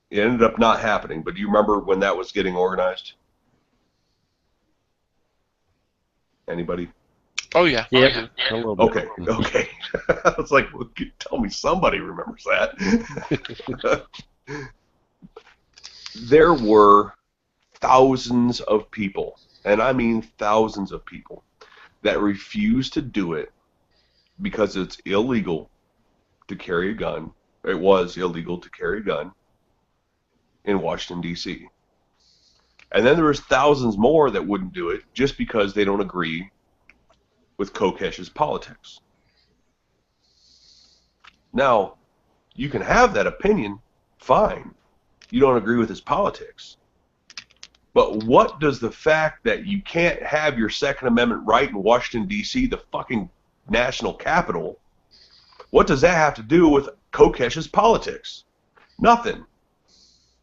It ended up not happening, but do you remember when that was getting organized? Anybody? Oh, yeah. Yeah. A little bit. Okay. I was like, well, tell me somebody remembers that. There were thousands of people, and I mean thousands of people, that refused to do it because it's illegal to carry a gun. It was illegal to carry a gun in Washington, D.C. And then there was thousands more that wouldn't do it just because they don't agree with Kokesh's politics. Now, you can have that opinion, fine. You don't agree with his politics. But what does the fact that you can't have your Second Amendment right in Washington, D.C., the fucking national capital, what does that have to do with Kokesh's politics? Nothing.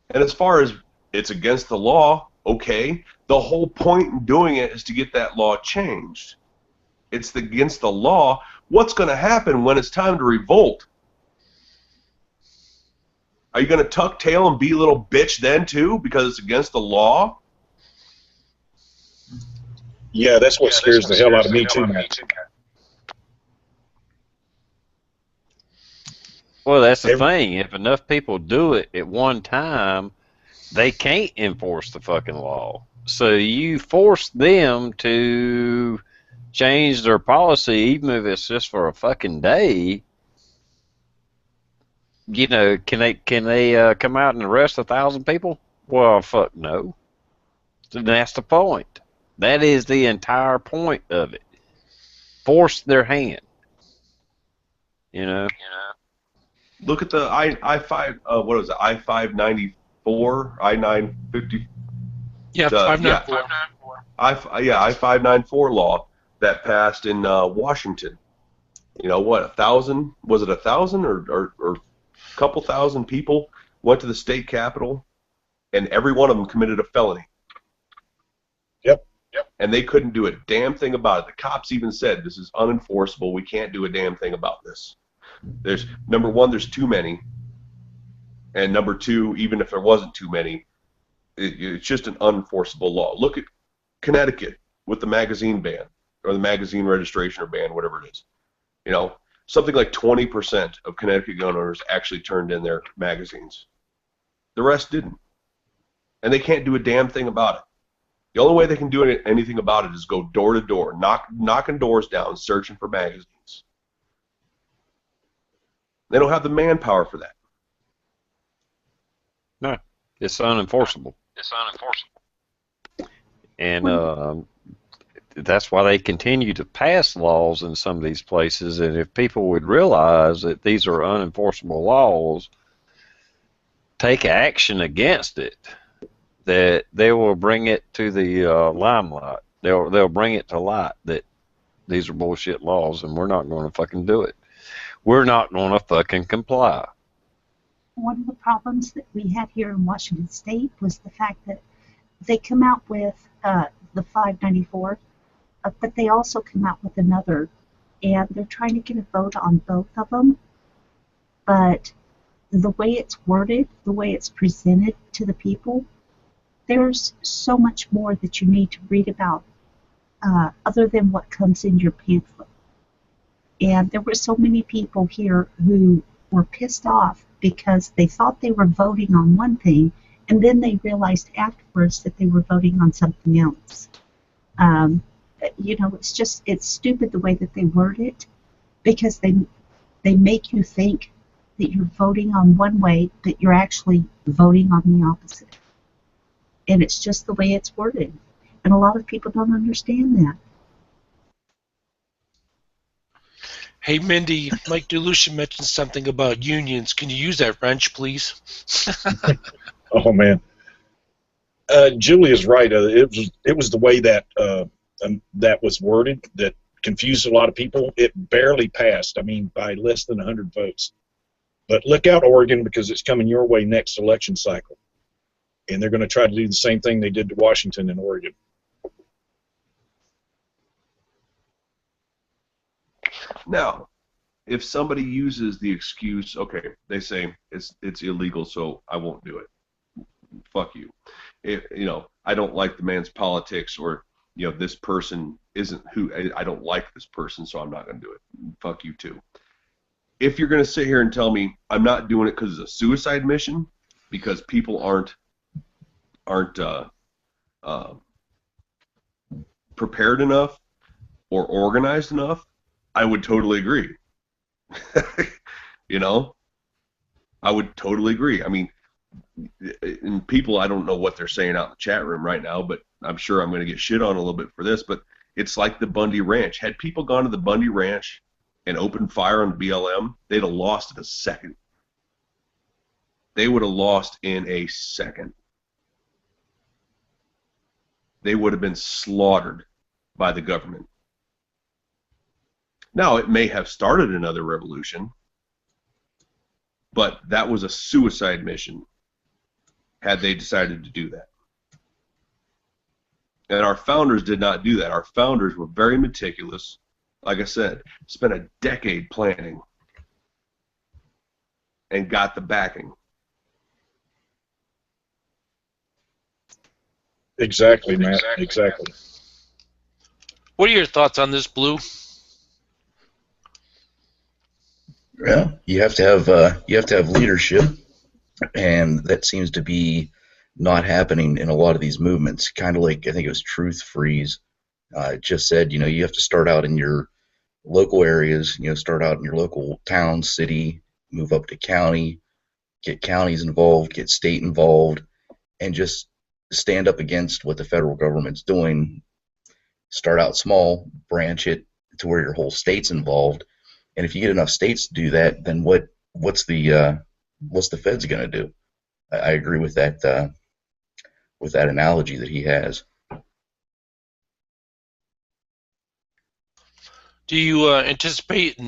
And as far as it's against the law, okay, the whole point in doing it is to get that law changed. It's against the law. What's going to happen when it's time to revolt? Are you going to tuck tail and be a little bitch then too because it's against the law? Yeah, that's what scares the hell out of me too, man. Well, that's the thing. If enough people do it at one time, they can't enforce the fucking law. So you force them to change their policy, even if it's just for a fucking day. You know, can they come out and arrest 1,000 people? Well, fuck no. That's the point. That is the entire point of it. Force their hand. You know. Look at the I-5. What was it? I-594, I-950. Yeah, 594. I-594 law that passed in Washington. You know what? 1,000? Was it 1,000 or a couple thousand people went to the state capitol, and every one of them committed a felony. Yep. And they couldn't do a damn thing about it. The cops even said, this is unenforceable. We can't do a damn thing about this. There's, number one, there's too many. And number two, even if there wasn't too many, it's just an unenforceable law. Look at Connecticut with the magazine ban, or the magazine registration or ban, whatever it is. You know, something like 20% of Connecticut gun owners actually turned in their magazines. The rest didn't. And they can't do a damn thing about it. The only way they can do anything about it is go door to door, knocking doors down, searching for magazines. They don't have the manpower for that. No, it's unenforceable. And that's why they continue to pass laws in some of these places. And if people would realize that these are unenforceable laws, take action against it, that they will bring it to the limelight. They'll bring it to light that these are bullshit laws, and we're not going to fucking do it. We're not going to fucking comply. One of the problems that we had here in Washington State was the fact that they come out with the 594, but they also come out with another, and they're trying to get a vote on both of them. But the way it's worded, the way it's presented to the people, there's so much more that you need to read about other than what comes in your pamphlet. And there were so many people here who were pissed off because they thought they were voting on one thing, and then they realized afterwards that they were voting on something else. You know, it's stupid the way that they word it, because they make you think that you're voting on one way, but you're actually voting on the opposite. And it's just the way it's worded. And a lot of people don't understand that. Hey, Mindy, Mike DeLucia mentioned something about unions. Can you use that wrench, please? Oh, man. Julia's right. It was the way that that was worded that confused a lot of people. It barely passed, by less than 100 votes. But look out, Oregon, because it's coming your way next election cycle. And they're going to try to do the same thing they did to Washington and Oregon. Now, if somebody uses the excuse, okay, they say it's illegal, so I won't do it. Fuck you. I don't like the man's politics, or this person isn't who I don't like this person, so I'm not going to do it. Fuck you too. If you're going to sit here and tell me I'm not doing it because it's a suicide mission, because people aren't prepared enough or organized enough, I would totally agree. I would totally agree. And people, I don't know what they're saying out in the chat room right now, but I'm sure I'm going to get shit on a little bit for this. But It's like the Bundy Ranch. Had people gone to the Bundy Ranch and opened fire on BLM, they'd have lost in a second. They would have lost in a second. They would have been slaughtered by the government. Now, it may have started another revolution, but that was a suicide mission had they decided to do that. And our founders did not do that. Our founders were very meticulous. Like I said, spent a decade planning and got the backing. Exactly, Matt. Exactly. What are your thoughts on this, Blue? Well, you have to have leadership, and that seems to be not happening in a lot of these movements. Kind of like, I think it was Truth Freeze just said, you have to start out in your local areas, start out in your local town, city, move up to county, get counties involved, get state involved, and just stand up against what the federal government's doing. Start out small, branch it to where your whole state's involved. And if you get enough states to do that, then what's the feds going to do? I agree with that analogy that he has. Do you anticipate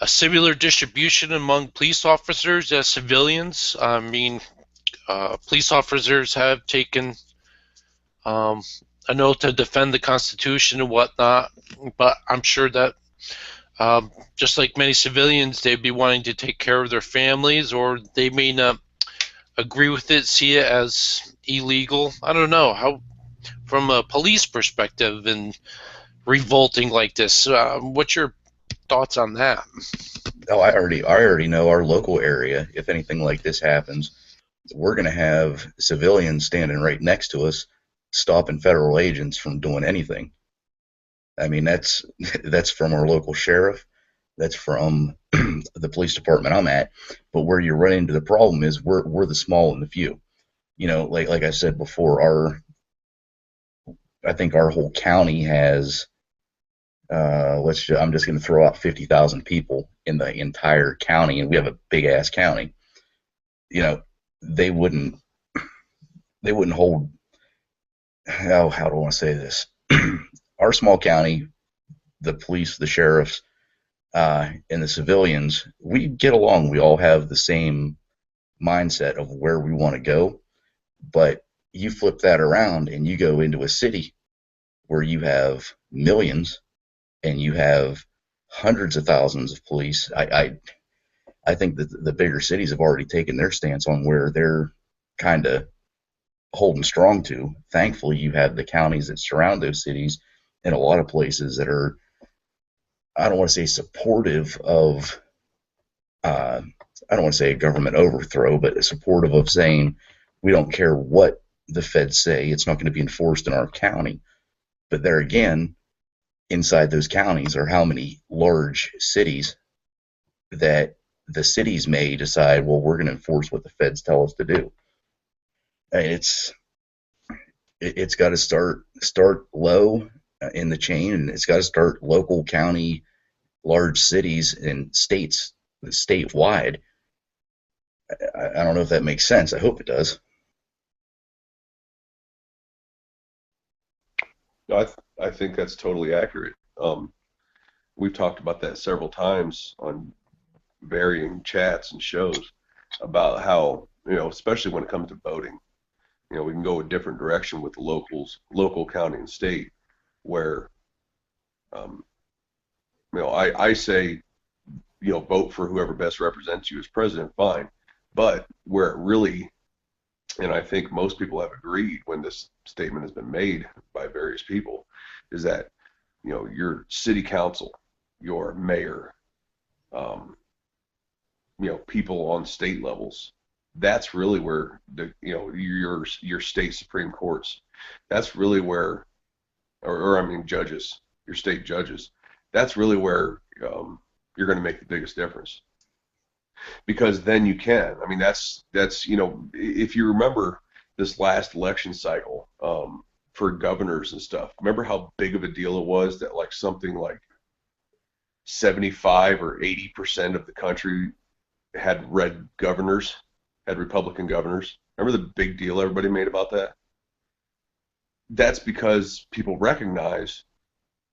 a similar distribution among police officers as civilians? I mean, police officers have taken an oath to defend the Constitution and whatnot, but I'm sure that just like many civilians, they'd be wanting to take care of their families, or they may not agree with it, see it as illegal. I don't know how, from a police perspective, and revolting like this. What's your thoughts on that? Oh, I already know our local area. If anything like this happens, we're going to have civilians standing right next to us, stopping federal agents from doing anything. I mean, that's from our local sheriff. That's from the police department I'm at. But where you run into the problem is we're the small and the few. Like I said before, I think our whole county has I'm just going to throw out 50,000 people in the entire county, and we have a big ass county. They wouldn't hold. How do I want to say this? Our small county, the police, the sheriffs, and the civilians, we get along. We all have the same mindset of where we want to go. But you flip that around and you go into a city where you have millions and you have hundreds of thousands of police. I think that the bigger cities have already taken their stance on where they're kind of holding strong to. Thankfully, you have the counties that surround those cities in a lot of places that are, I don't want to say supportive of, I don't want to say a government overthrow, but supportive of saying, we don't care what the feds say, it's not going to be enforced in our county. But there again, inside those counties are how many large cities that the cities may decide, well, we're going to enforce what the feds tell us to do. It's got to start low in the chain, and it's got to start local, county, large cities, and states, statewide. I don't know if that makes sense. I hope it does. I think that's totally accurate. We've talked about that several times on varying chats and shows about how, especially when it comes to voting, we can go a different direction with the local, county, and state, where, I say, vote for whoever best represents you as president, fine. But where it really, and I think most people have agreed when this statement has been made by various people, is that, your city council, your mayor, people on state levels, that's really where your state Supreme Courts, that's really where, or I mean judges, your state judges, that's really where you're going to make the biggest difference. Because then you can, that's if you remember this last election cycle, for governors and stuff. Remember how big of a deal it was that like something like 75 or 80% of the country had red governors, had Republican governors? Remember the big deal everybody made about that? That's because people recognize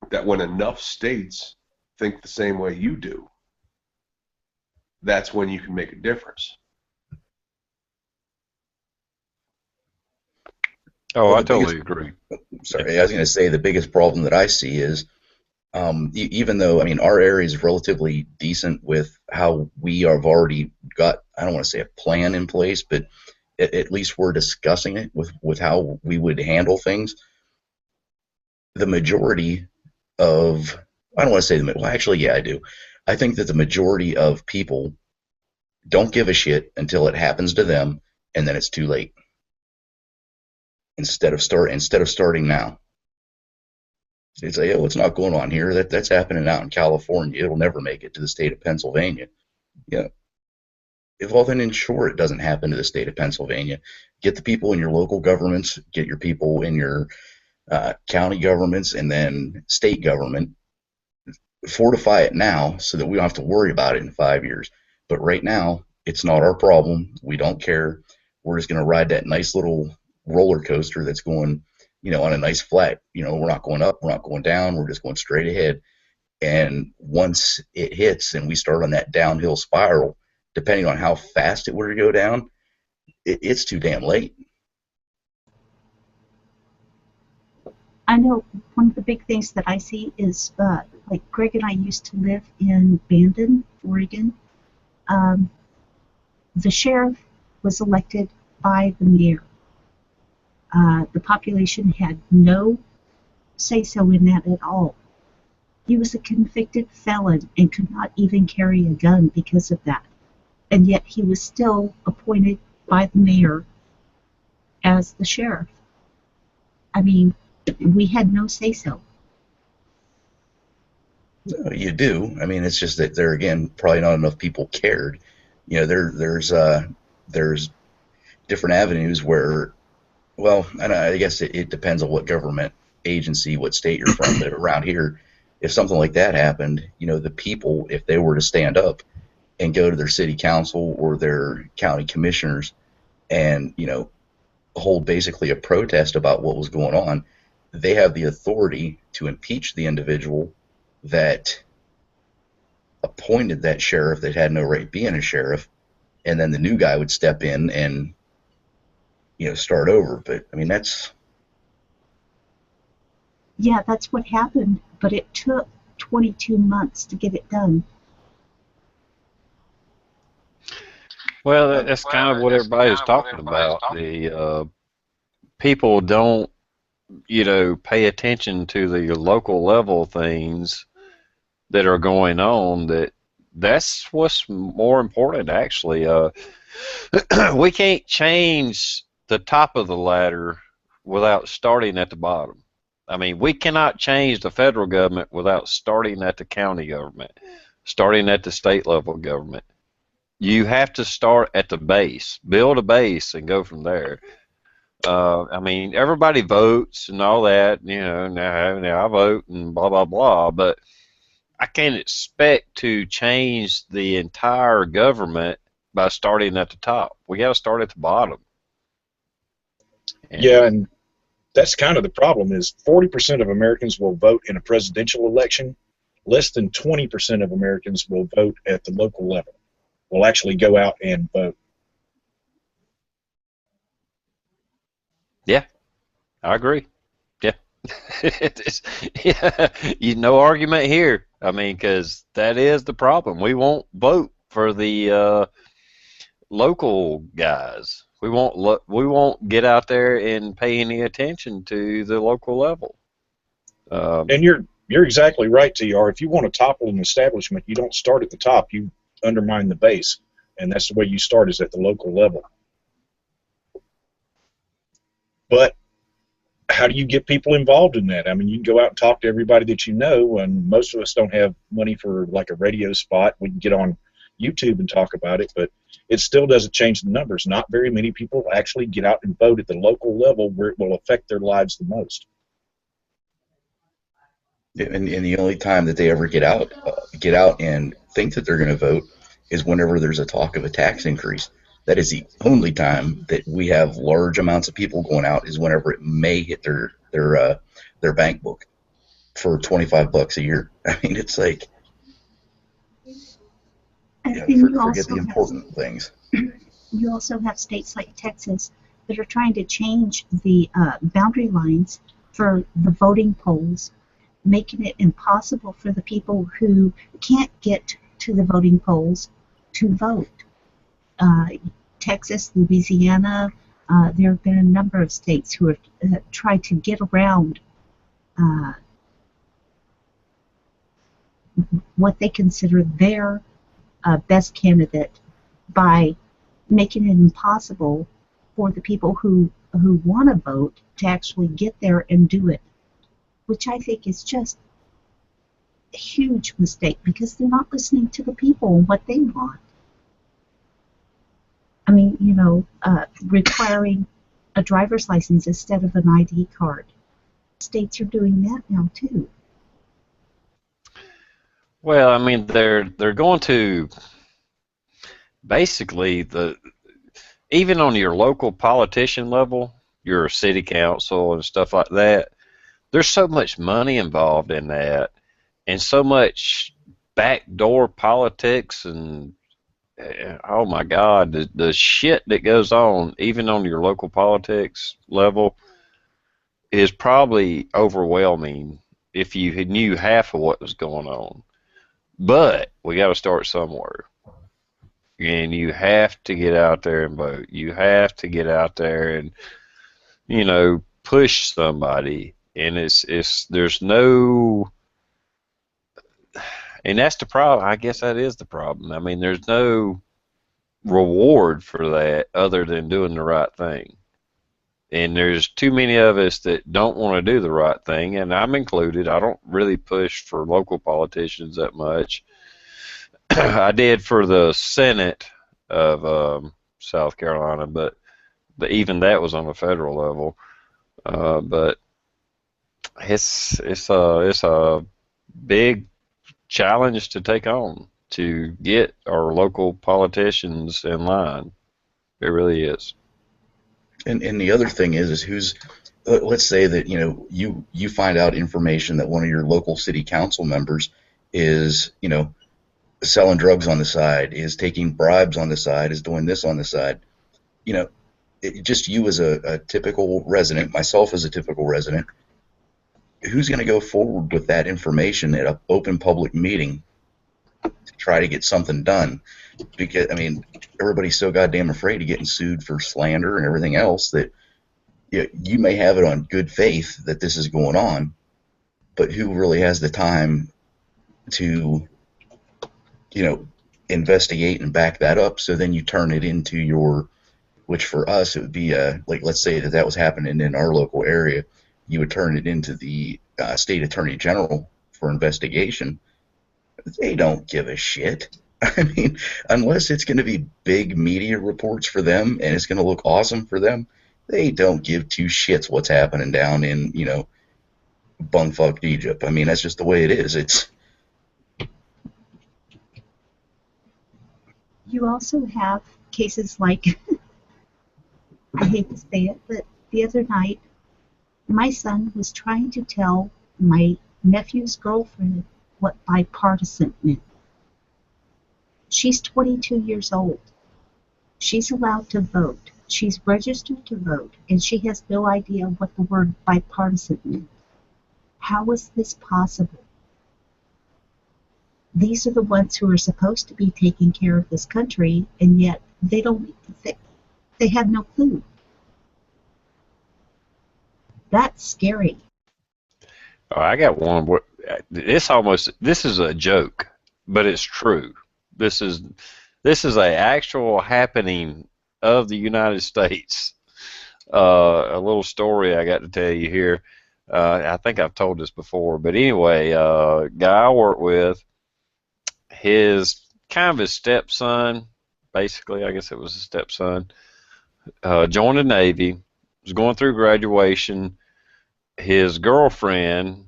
that when enough states think the same way you do, that's when you can make a difference. Oh, Well, I the biggest, totally agree. sorry, I was going to say the biggest problem that I see is even though, I mean, our area is relatively decent with how we have already got, I don't want to say a plan in place, but at least we're discussing it with how we would handle things. The majority of, I don't want to say well, actually, yeah, I do. I think that the majority of people don't give a shit until it happens to them, and then it's too late. Instead of starting now. It's like, oh, it's not going on here. That's happening out in California. It'll never make it to the state of Pennsylvania. Yeah. Well, then ensure it doesn't happen to the state of Pennsylvania. Get the people in your local governments, get your people in your county governments, and then state government. Fortify it now so that we don't have to worry about it in 5 years. But right now, it's not our problem. We don't care. We're just going to ride that nice little roller coaster that's going, on a nice flat. We're not going up, we're not going down, we're just going straight ahead. And once it hits and we start on that downhill spiral, depending on how fast it were to go down, it's too damn late. I know one of the big things that I see is, like Greg and I used to live in Bandon, Oregon. The sheriff was elected by the mayor. The population had no say-so in that at all. He was a convicted felon and could not even carry a gun because of that. And yet he was still appointed by the mayor as the sheriff. I mean, we had no say-so. You do. I mean, it's just that there again, probably not enough people cared. There's different avenues where, well, and I guess it depends on what government agency, what state you're from. But around here, if something like that happened, the people, if they were to stand up and go to their city council or their county commissioners and, hold basically a protest about what was going on, they have the authority to impeach the individual that appointed that sheriff that had no right being a sheriff, and then the new guy would step in and start over. But I mean, that's what happened, but it took 22 months to get it done. Well, that's kind of what everybody's talking about. The people don't, pay attention to the local level things that are going on. That's what's more important, actually. We can't change the top of the ladder without starting at the bottom. I mean, we cannot change the federal government without starting at the county government, starting at the state level government. You have to start at the base, build a base, and go from there. I mean, everybody votes and all that, now I vote and blah, blah, blah, but I can't expect to change the entire government by starting at the top. We got to start at the bottom. And that's kind of the problem is 40% of Americans will vote in a presidential election. Less than 20% of Americans will vote at the local level, will actually go out and vote. Yeah, I agree. Yeah. Yeah, no argument here. I mean, because that is the problem. We won't vote for the local guys. We won't get out there and pay any attention to the local level. And you're exactly right, TR. If you want to topple an establishment, you don't start at the top. You undermine the base, and that's the way you start, is at the local level. But how do you get people involved in that? I mean, you can go out and talk to everybody that you know, and most of us don't have money for like a radio spot. We can get on YouTube and talk about it, but it still doesn't change the numbers. Not very many people actually get out and vote at the local level where it will affect their lives the most. And the only time that they ever get out and think that they're going to vote is whenever there's a talk of a tax increase. That is the only time that we have large amounts of people going out, is whenever it may hit their bank book for $25 a year. I mean, it's like, And you then know, you forget also the important things. you also have states like Texas that are trying to change the boundary lines for the voting polls, making it impossible for the people who can't get to the voting polls to vote. Texas, Louisiana, there have been a number of states who have tried to get around what they consider their best candidate by making it impossible for the people who want to vote to actually get there and do it, which I think is just a huge mistake, because they're not listening to the people and what they want. I mean, requiring a driver's license instead of an ID card. States are doing that now too. Well, I mean, they're going to basically even on your local politician level, your city council and stuff like that. There's so much money involved in that, and so much backdoor politics, and oh my God, the shit that goes on, even on your local politics level, is probably overwhelming if you knew half of what was going on. But we got to start somewhere. And you have to get out there and vote. You have to get out there and, push somebody. And there's no, and that's the problem. I guess that is the problem. I mean, there's no reward for that other than doing the right thing. And there's too many of us that don't want to do the right thing, and I'm included. I don't really push for local politicians that much. I did for the Senate of South Carolina, but even that was on a federal level. But it's a big challenge to take on to get our local politicians in line. It really is. And the other thing is who's, let's say that you find out information that one of your local city council members is selling drugs on the side, is taking bribes on the side, is doing this on the side. Just you as a typical resident, myself as a typical resident, who's going to go forward with that information at an open public meeting to try to get something done? Because, I mean, everybody's so goddamn afraid of getting sued for slander and everything else that you may have it on good faith that this is going on, but who really has the time to, investigate and back that up? So then you turn it into which for us, it would be, like, let's say that was happening in our local area, you would turn it into the state attorney general for investigation. They don't give a shit. I mean, unless it's going to be big media reports for them and it's going to look awesome for them, they don't give two shits what's happening down in, bumfucked Egypt. I mean, that's just the way it is. You also have cases like, I hate to say it, but the other night, my son was trying to tell my nephew's girlfriend what bipartisan meant. She's 22 years old. She's allowed to vote. She's registered to vote, and she has no idea what the word bipartisan meant. How is this possible? These are the ones who are supposed to be taking care of this country, and yet they have no clue. That's scary. Oh, I got one. This is a joke, but it's true. This is a actual happening of the United States. A little story I got to tell you here. I think I've told this before, but anyway, guy I work with, his stepson basically. I guess it was his stepson. Joined the Navy, was going through graduation. His girlfriend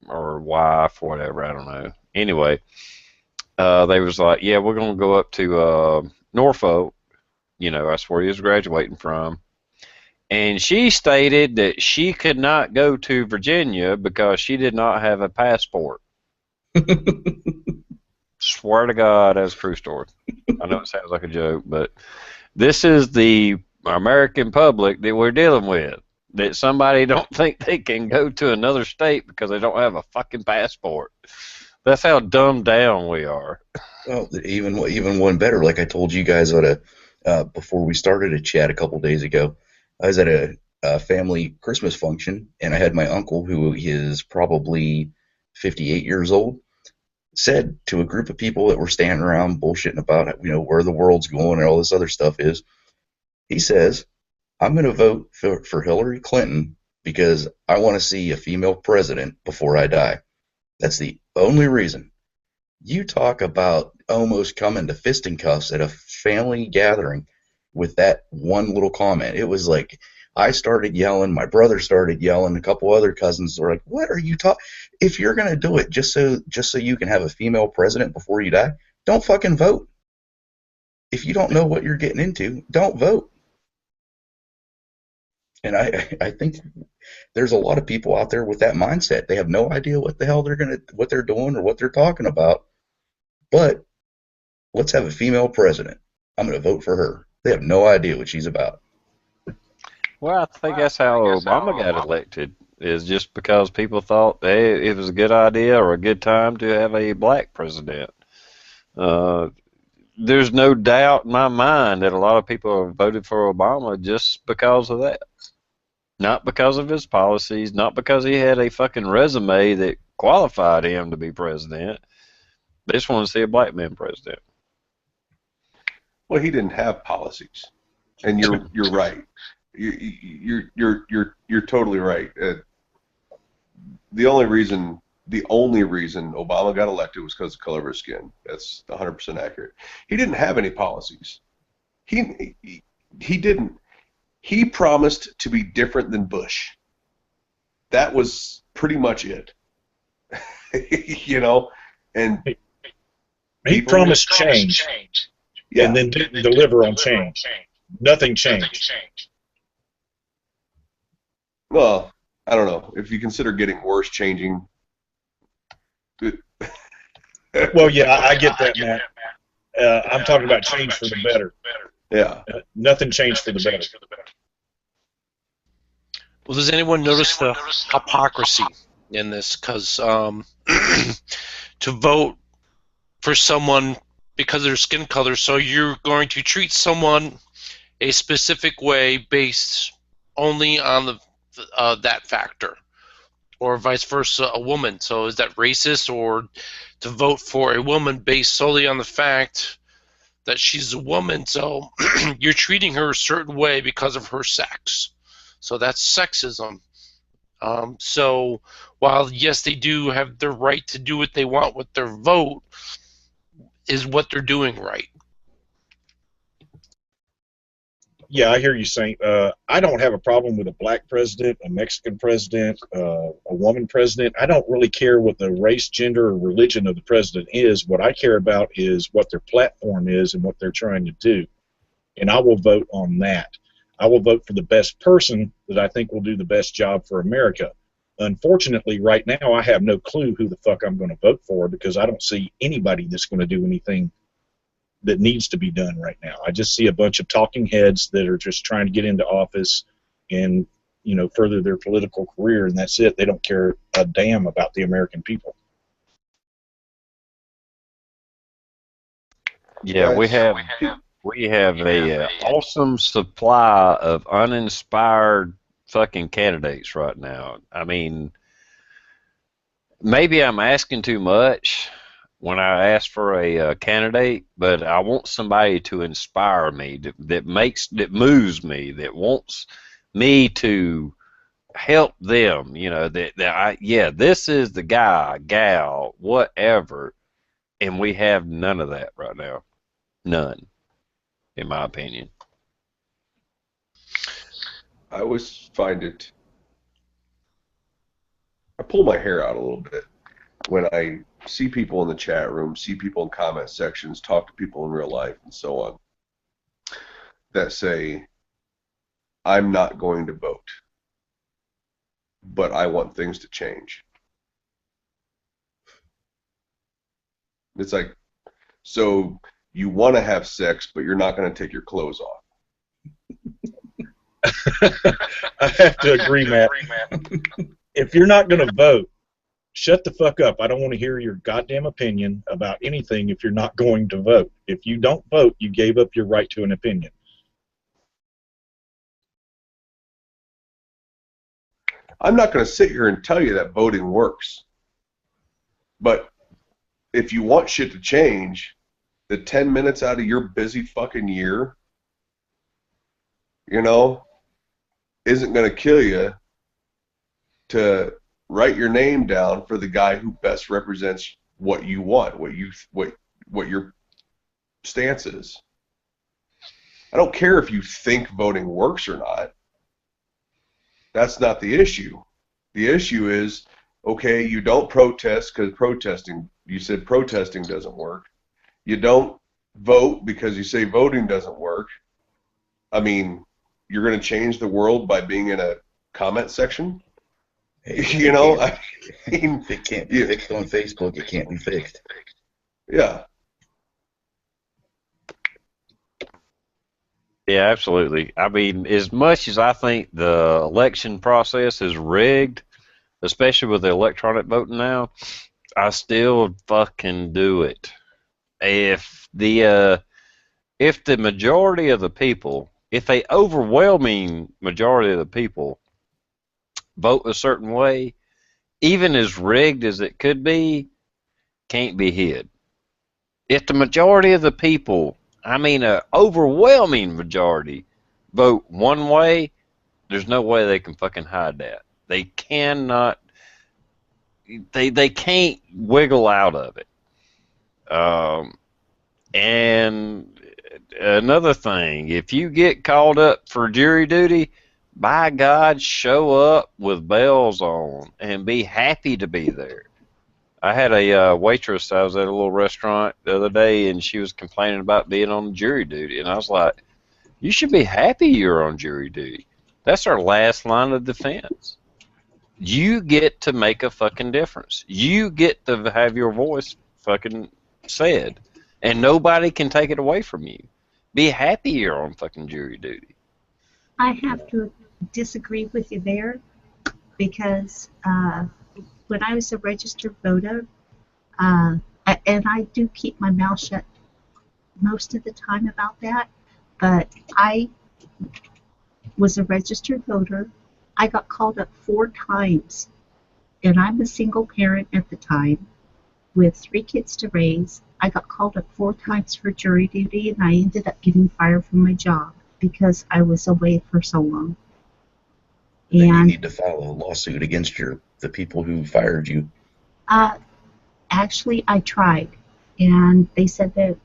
or wife, whatever, I don't know. Anyway, they was like, yeah, we're going to go up to Norfolk. You know, that's where he was graduating from. And she stated that she could not go to Virginia because she did not have a passport. Swear to God, that's a true story. I know it sounds like a joke, but this is the American public that we're dealing with. That somebody don't think they can go to another state because they don't have a fucking passport. That's how dumbed down we are. Well, even one better. Like I told you guys before we started a chat a couple days ago, I was at a family Christmas function, and I had my uncle, who is probably 58 years old, said to a group of people that were standing around bullshitting about where the world's going and all this other stuff is. He says, I'm going to vote for Hillary Clinton because I want to see a female president before I die. That's the only reason. You talk about almost coming to fisticuffs at a family gathering with that one little comment. It was like I started yelling, my brother started yelling, a couple other cousins were like, "What are you talking? If you're going to do it just so you can have a female president before you die, don't fucking vote. If you don't know what you're getting into, don't vote." And I think there's a lot of people out there with that mindset. They have no idea what the hell what they're doing or what they're talking about. But let's have a female president. I'm going to vote for her. They have no idea what she's about. Well, I think that's how Obama got elected, is just because people thought, hey, it was a good idea or a good time to have a black president. There's no doubt in my mind that a lot of people have voted for Obama just because of that. Not because of his policies, not because he had a fucking resume that qualified him to be president. They just want to see a black man president. Well, he didn't have policies, and you're right. You're totally right. The only reason Obama got elected was because of the color of his skin. That's 100% accurate. He didn't have any policies. He didn't. He promised to be different than Bush. That was pretty much it. And he promised change, yeah, and then didn't deliver on change. Nothing changed. Well, I don't know. If you consider getting worse changing. Well, yeah, I get that, Matt. I'm talking about change for the better. Yeah. Nothing changed for the better. Well, does anyone notice the hypocrisy in this? Because to vote for someone because of their skin color, so you're going to treat someone a specific way based only on that factor, or vice versa, a woman. So is that racist? Or to vote for a woman based solely on the fact that she's a woman, so you're treating her a certain way because of her sex. So that's sexism. So while, yes, they do have the right to do what they want with their vote, is what they're doing right? Yeah, I hear you saying. I don't have a problem with a black president, a Mexican president, a woman president. I don't really care what the race, gender, or religion of the president is. What I care about is what their platform is and what they're trying to do. And I will vote on that. I will vote for the best person that I think will do the best job for America. Unfortunately, right now, I have no clue who the fuck I'm going to vote for because I don't see anybody that's going to do anything that needs to be done right now. I just see a bunch of talking heads that are just trying to get into office and, further their political career, and that's it. They don't care a damn about the American people. Yeah, we have a awesome supply of uninspired fucking candidates right now. I mean, maybe I'm asking too much when I ask for a candidate, but I want somebody to inspire me, that moves me, that wants me to help them. This is the guy, gal, whatever, and we have none of that right now. None, in my opinion. I always find it. I pull my hair out a little bit when I see people in the chat room, see people in comment sections, talk to people in real life, and so on, that say, I'm not going to vote, but I want things to change. It's like, so you want to have sex, but you're not going to take your clothes off. I have to agree, Matt. If you're not going to vote, shut the fuck up. I don't want to hear your goddamn opinion about anything if you're not going to vote. If you don't vote, you gave up your right to an opinion. I'm not going to sit here and tell you that voting works. But if you want shit to change, the 10 minutes out of your busy fucking year, you know, isn't going to kill you to write your name down for the guy who best represents what you want, what your stance is. I don't care if you think voting works or not. That's not the issue. The issue is, okay, you don't protest because you said protesting doesn't work. You don't vote because you say voting doesn't work. I mean, you're going to change the world by being in a comment section? You know, I mean, if it can't be fixed on Facebook, it can't be fixed. Yeah. Yeah, absolutely. I mean, as much as I think the election process is rigged, especially with the electronic voting now, I still fucking do it. If the majority of the people, if a overwhelming majority of the people vote a certain way, even as rigged as it could be, can't be hid. If the majority of the people, I mean an overwhelming majority, vote one way, there's no way they can fucking hide that. They cannot, they can't wiggle out of it. And another thing, if you get called up for jury duty, by God, show up with bells on and be happy to be there. I had a waitress. I was at a little restaurant the other day, and she was complaining about being on jury duty. And I was like, you should be happy you're on jury duty. That's our last line of defense. You get to make a fucking difference. You get to have your voice fucking said. And nobody can take it away from you. Be happy you're on fucking jury duty. I have to disagree with you there because when I was a registered voter, and I do keep my mouth shut most of the time about that, but I was a registered voter. I got called up 4 times, and I'm a single parent at the time with 3 kids to raise. I got called up 4 times for jury duty, and I ended up getting fired from my job because I was away for so long. Then you And need to file a lawsuit against the people who fired you. actually, I tried, and they said that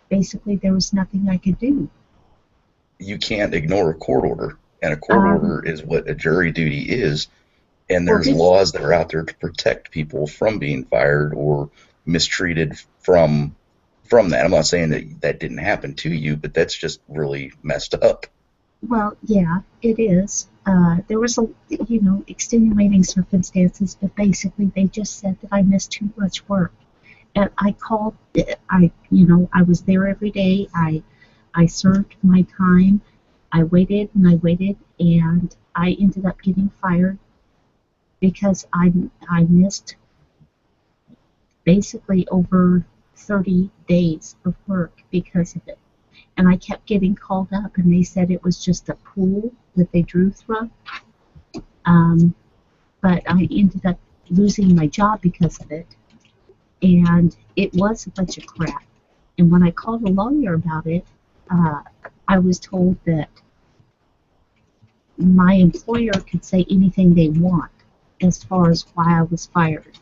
basically there was nothing I could do. You can't ignore a court order, and a court order is what a jury duty is. And there's laws that are out there to protect people from being fired or mistreated from that. I'm not saying that didn't happen to you, but that's just really messed up. Well, yeah, it is. There was extenuating circumstances, but basically they just said that I missed too much work. And I called. I was there every day. I served my time. I waited and I waited, and I ended up getting fired because I missed basically over 30 days of work because of it. And I kept getting called up, and they said it was just a pool that they drew from. But I ended up losing my job because of it. And it was a bunch of crap. And when I called a lawyer about it, I was told that my employer could say anything they want as far as why I was fired.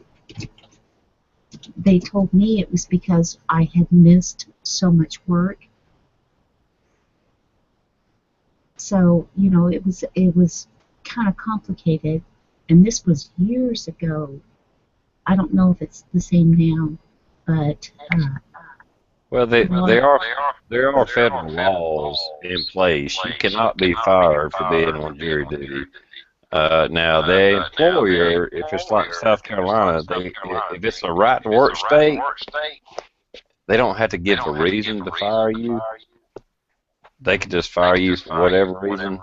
they told me it was because I had missed so much work. So, you know, it was kind of complicated, and this was years ago. I don't know if it's the same now, but Well, well, there are federal laws in place. You cannot be fired for being on jury duty. Now, the employer, if it's like South Carolina, if it's a right to work state, they don't have to give a reason to fire you. They could just fire you for whatever reason.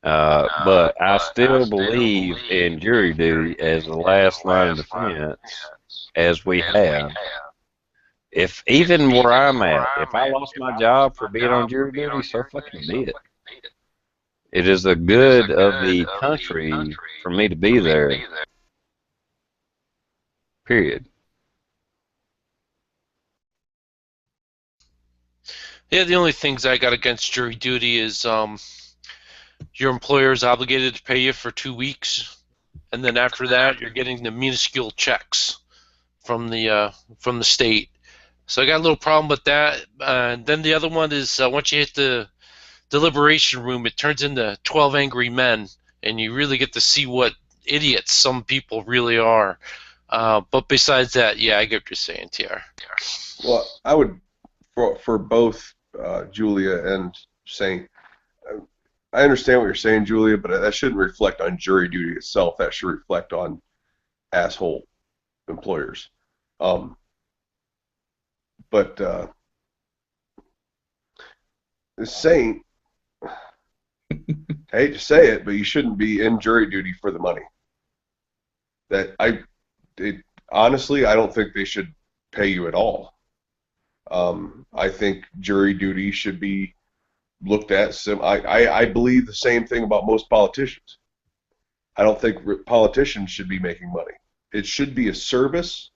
But I still believe in jury duty as the last line of defense, as we have. If even where I'm at, if I lost my job for being on jury duty, so fucking be it. It is the good of the country for me to be there. Period. Yeah, the only things I got against jury duty is your employer is obligated to pay you for 2 weeks, and then after that, you're getting the minuscule checks from the state. So I got a little problem with that. And then the other one is once you hit the deliberation room, it turns into 12 Angry Men, and you really get to see what idiots some people really are. But besides that, yeah, I get what you're saying, TR. Well, I would, for both Julia and Saint, I understand what you're saying, Julia, but that shouldn't reflect on jury duty itself. That should reflect on asshole employers. But Saint, I hate to say it, but you shouldn't be in jury duty for the money. Honestly, I don't think they should pay you at all. I think jury duty should be looked at. I believe the same thing about most politicians. I don't think politicians should be making money. It should be a service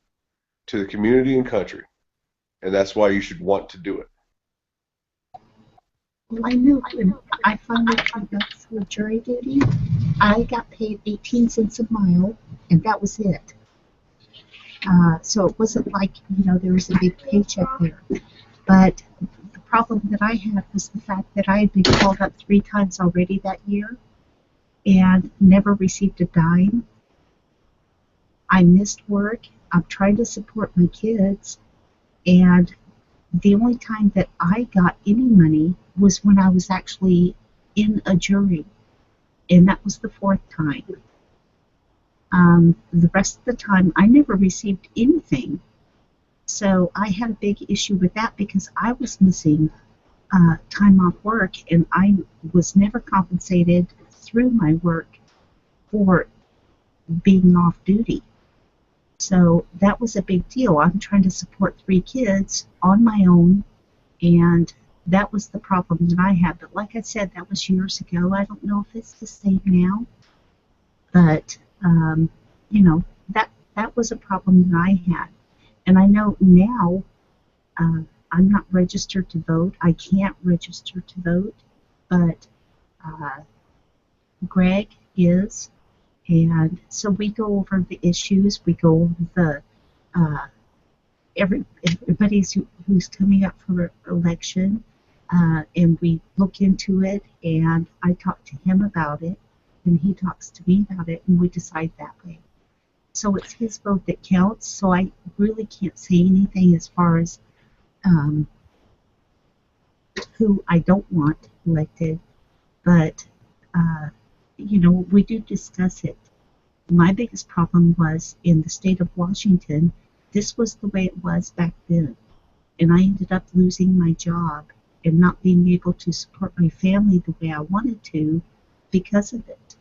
to the community and country, and that's why you should want to do it. well, I knew when I finally came up for jury duty, I got paid 18 cents a mile, and that was it. So it wasn't like, you know, there was a big paycheck there. But the problem that I had was the fact that I had been called up 3 times already that year and never received a dime. I missed work. I'm trying to support my kids, and the only time that I got any money was when I was actually in a jury, and that was the 4th time. The rest of the time, I never received anything. So I had a big issue with that because I was missing time off work, and I was never compensated through my work for being off duty. So that was a big deal. I'm trying to support 3 kids on my own, and that was the problem that I had. But like I said, that was years ago. I don't know if it's the same now, but you know, that was a problem that I had. And I know now I'm not registered to vote. I can't register to vote, but Greg is. And so we go over the issues. We go over the everybody who's coming up for election, and we look into it. And I talk to him about it, and he talks to me about it, and we decide that way. So it's his vote that counts. So I really can't say anything as far as who I don't want elected, but you know, we do discuss it. My biggest problem was in the state of Washington. This was the way it was back then, and I ended up losing my job and not being able to support my family the way I wanted to because of it.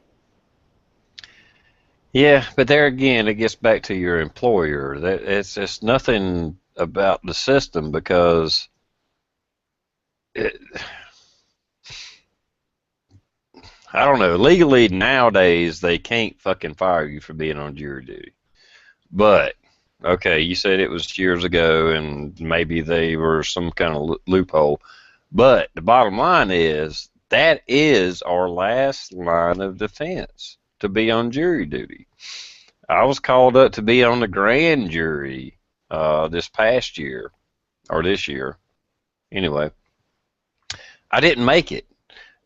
Yeah, but there again, it gets back to your employer. That it's nothing about the system because I don't know. Legally nowadays, they can't fucking fire you for being on jury duty. But okay, you said it was years ago, and maybe they were some kind of loophole. But the bottom line is that is our last line of defense, to be on jury duty. I was called up to be on the grand jury this past year, or this year. Anyway, I didn't make it,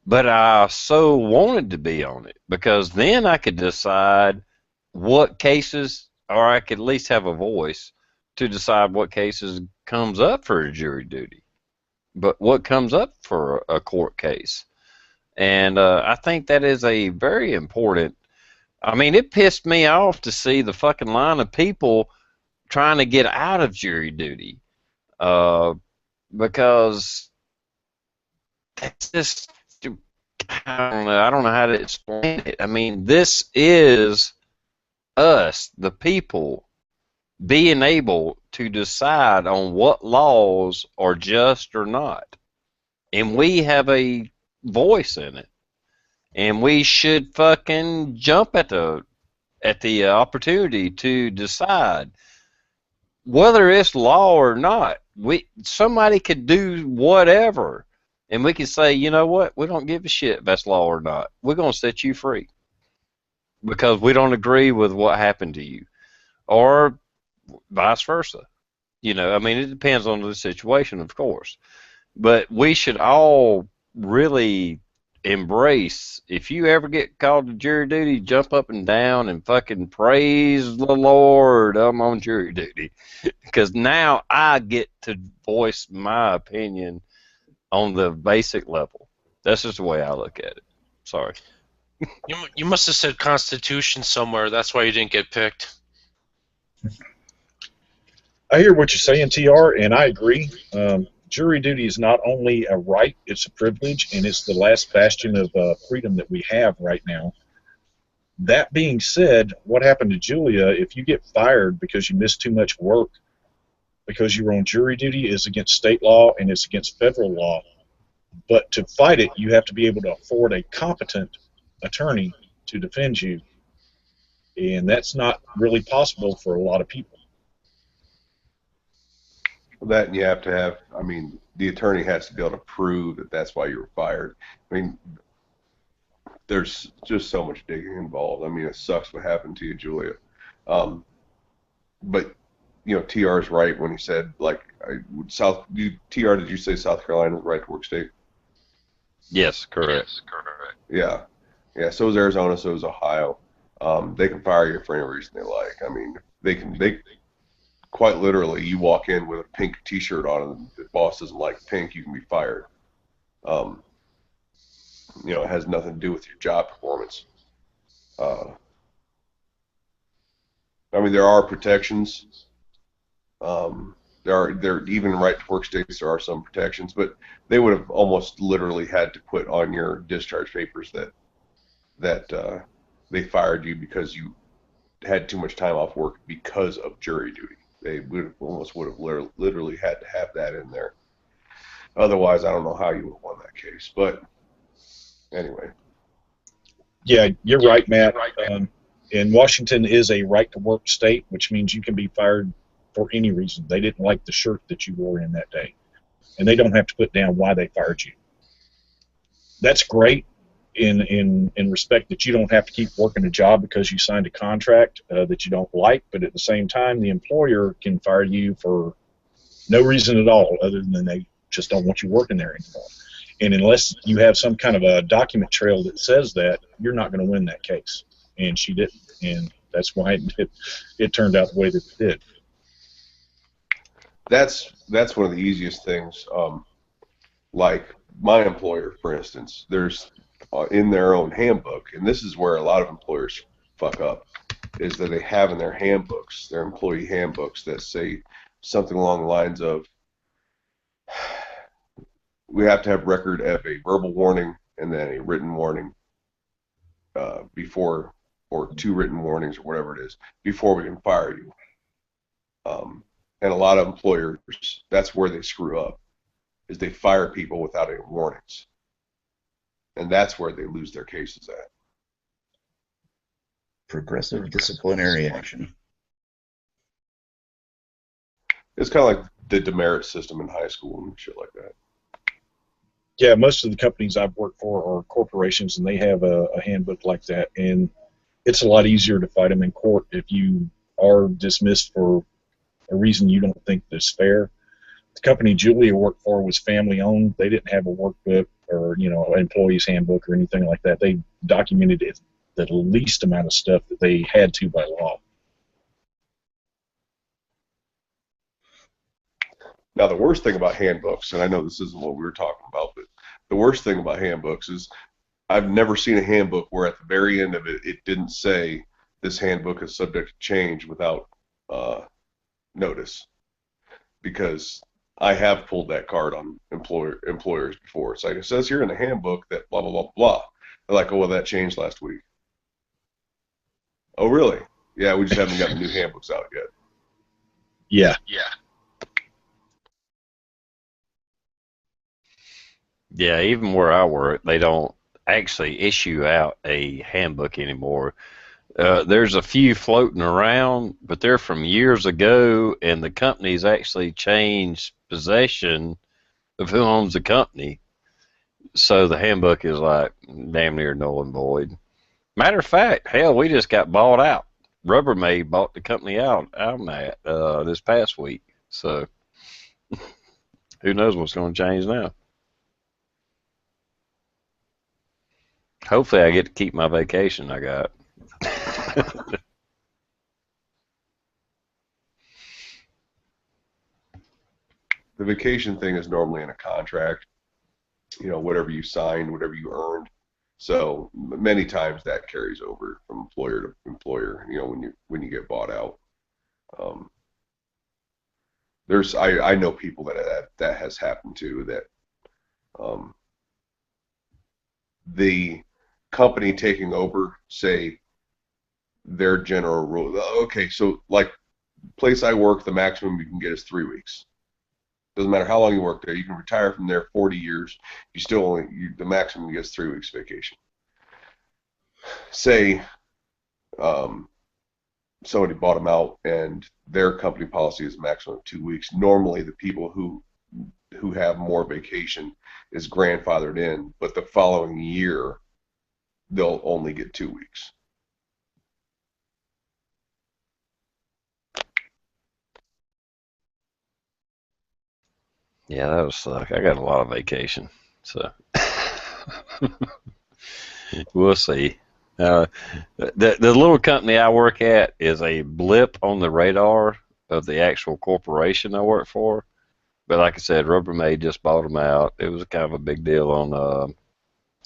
but I so wanted to be on it because then I could decide what cases, or I could at least have a voice to decide what cases comes up for a jury duty, but what comes up for a court case. And I think that is a very important. I mean, it pissed me off to see the fucking line of people trying to get out of jury duty uh, because that's just, I don't know how to explain it. I mean, this is us, the people, being able to decide on what laws are just or not. And we have a voice in it. And we should fucking jump at the opportunity to decide whether it's law or not. Somebody could do whatever, and we could say, you know what, we don't give a shit if that's law or not. We're gonna set you free because we don't agree with what happened to you, or vice versa. You know, I mean, it depends on the situation, of course, but we should all really embrace, if you ever get called to jury duty, jump up and down and fucking praise the Lord, I'm on jury duty. Because now I get to voice my opinion on the basic level. That's just the way I look at it. Sorry. You must have said Constitution somewhere. That's why you didn't get picked. I hear what you're saying, TR, and I agree. Jury duty is not only a right, it's a privilege, and it's the last bastion of freedom that we have right now. That being said, what happened to Julia, if you get fired because you missed too much work because you were on jury duty, is against state law and it's against federal law. But to fight it, you have to be able to afford a competent attorney to defend you, and that's not really possible for a lot of people. That, and you have to have, I mean, the attorney has to be able to prove that that's why you were fired. I mean, there's just so much digging involved. I mean, it sucks what happened to you, Julia. But, you know, TR is right when he said, like, TR, did you say South Carolina is the right to work state? Yes, correct. Yes, correct. Yeah. Yeah, so is Arizona, so is Ohio. They can fire you for any reason they like. I mean, they quite literally, you walk in with a pink T-shirt on, and the boss doesn't like pink, you can be fired. You know, it has nothing to do with your job performance. I mean, there are protections. There even in right to work states there are some protections, but they would have almost literally had to put on your discharge papers that they fired you because you had too much time off work because of jury duty. They would have literally had to have that in there. Otherwise, I don't know how you would have won that case. But anyway. Yeah, you're right, Matt. And Washington is a right-to-work state, which means you can be fired for any reason. They didn't like the shirt that you wore in that day, and they don't have to put down why they fired you. That's great in respect that you don't have to keep working a job because you signed a contract that you don't like, but at the same time, the employer can fire you for no reason at all other than they just don't want you working there anymore. And unless you have some kind of a document trail that says that, you're not going to win that case. And she didn't, and that's why it turned out the way that it did. That's one of the easiest things. Like my employer, for instance, there's in their own handbook, and this is where a lot of employers fuck up, is that they have in their handbooks, their employee handbooks, that say something along the lines of, we have to have record of a verbal warning and then a written warning before, or 2 written warnings or whatever it is, before we can fire you. And a lot of employers, that's where they screw up, is they fire people without any warnings. And that's where they lose their cases at. Progressive disciplinary action. It's kind of like the demerit system in high school and shit like that. Yeah, most of the companies I've worked for are corporations, and they have a handbook like that. And it's a lot easier to fight them in court if you are dismissed for a reason you don't think that's fair. The company Julia worked for was family owned. They didn't have a workbook or employees handbook or anything like that. They documented it, the least amount of stuff that they had to by law. Now, the worst thing about handbooks, and I know this isn't what we were talking about, but the worst thing about handbooks is I've never seen a handbook where at the very end of it, it didn't say this handbook is subject to change without notice. Because I have pulled that card on employers before. It's like, it says here in the handbook that blah, blah, blah, blah. They're like, oh, well, that changed last week. Oh, really? Yeah, we just haven't got the new handbooks out yet. Yeah. Yeah, even where I work, they don't actually issue out a handbook anymore. There's a few floating around, but they're from years ago, and the company's actually changed possession of who owns the company. So the handbook is like damn near null and void. Matter of fact, hell, we just got bought out. Rubbermaid bought the company out on that this past week. So who knows what's going to change now? Hopefully, I get to keep my vacation I got. The vacation thing is normally in a contract, whatever you signed, whatever you earned. So many times that carries over from employer to employer, when you get bought out. I know people that has happened to, that the company taking over, say, their general rule. Okay, so like place I work, the maximum you can get is 3 weeks. Doesn't matter how long you work there. You can retire from there 40 years. You still the maximum you get is 3 weeks vacation. Say somebody bought them out and their company policy is a maximum of 2 weeks. Normally the people who have more vacation is grandfathered in, but the following year they'll only get 2 weeks. Yeah, that would suck. I got a lot of vacation, so we'll see. The little company I work at is a blip on the radar of the actual corporation I work for. But like I said, Rubbermaid just bought them out. It was kind of a big deal on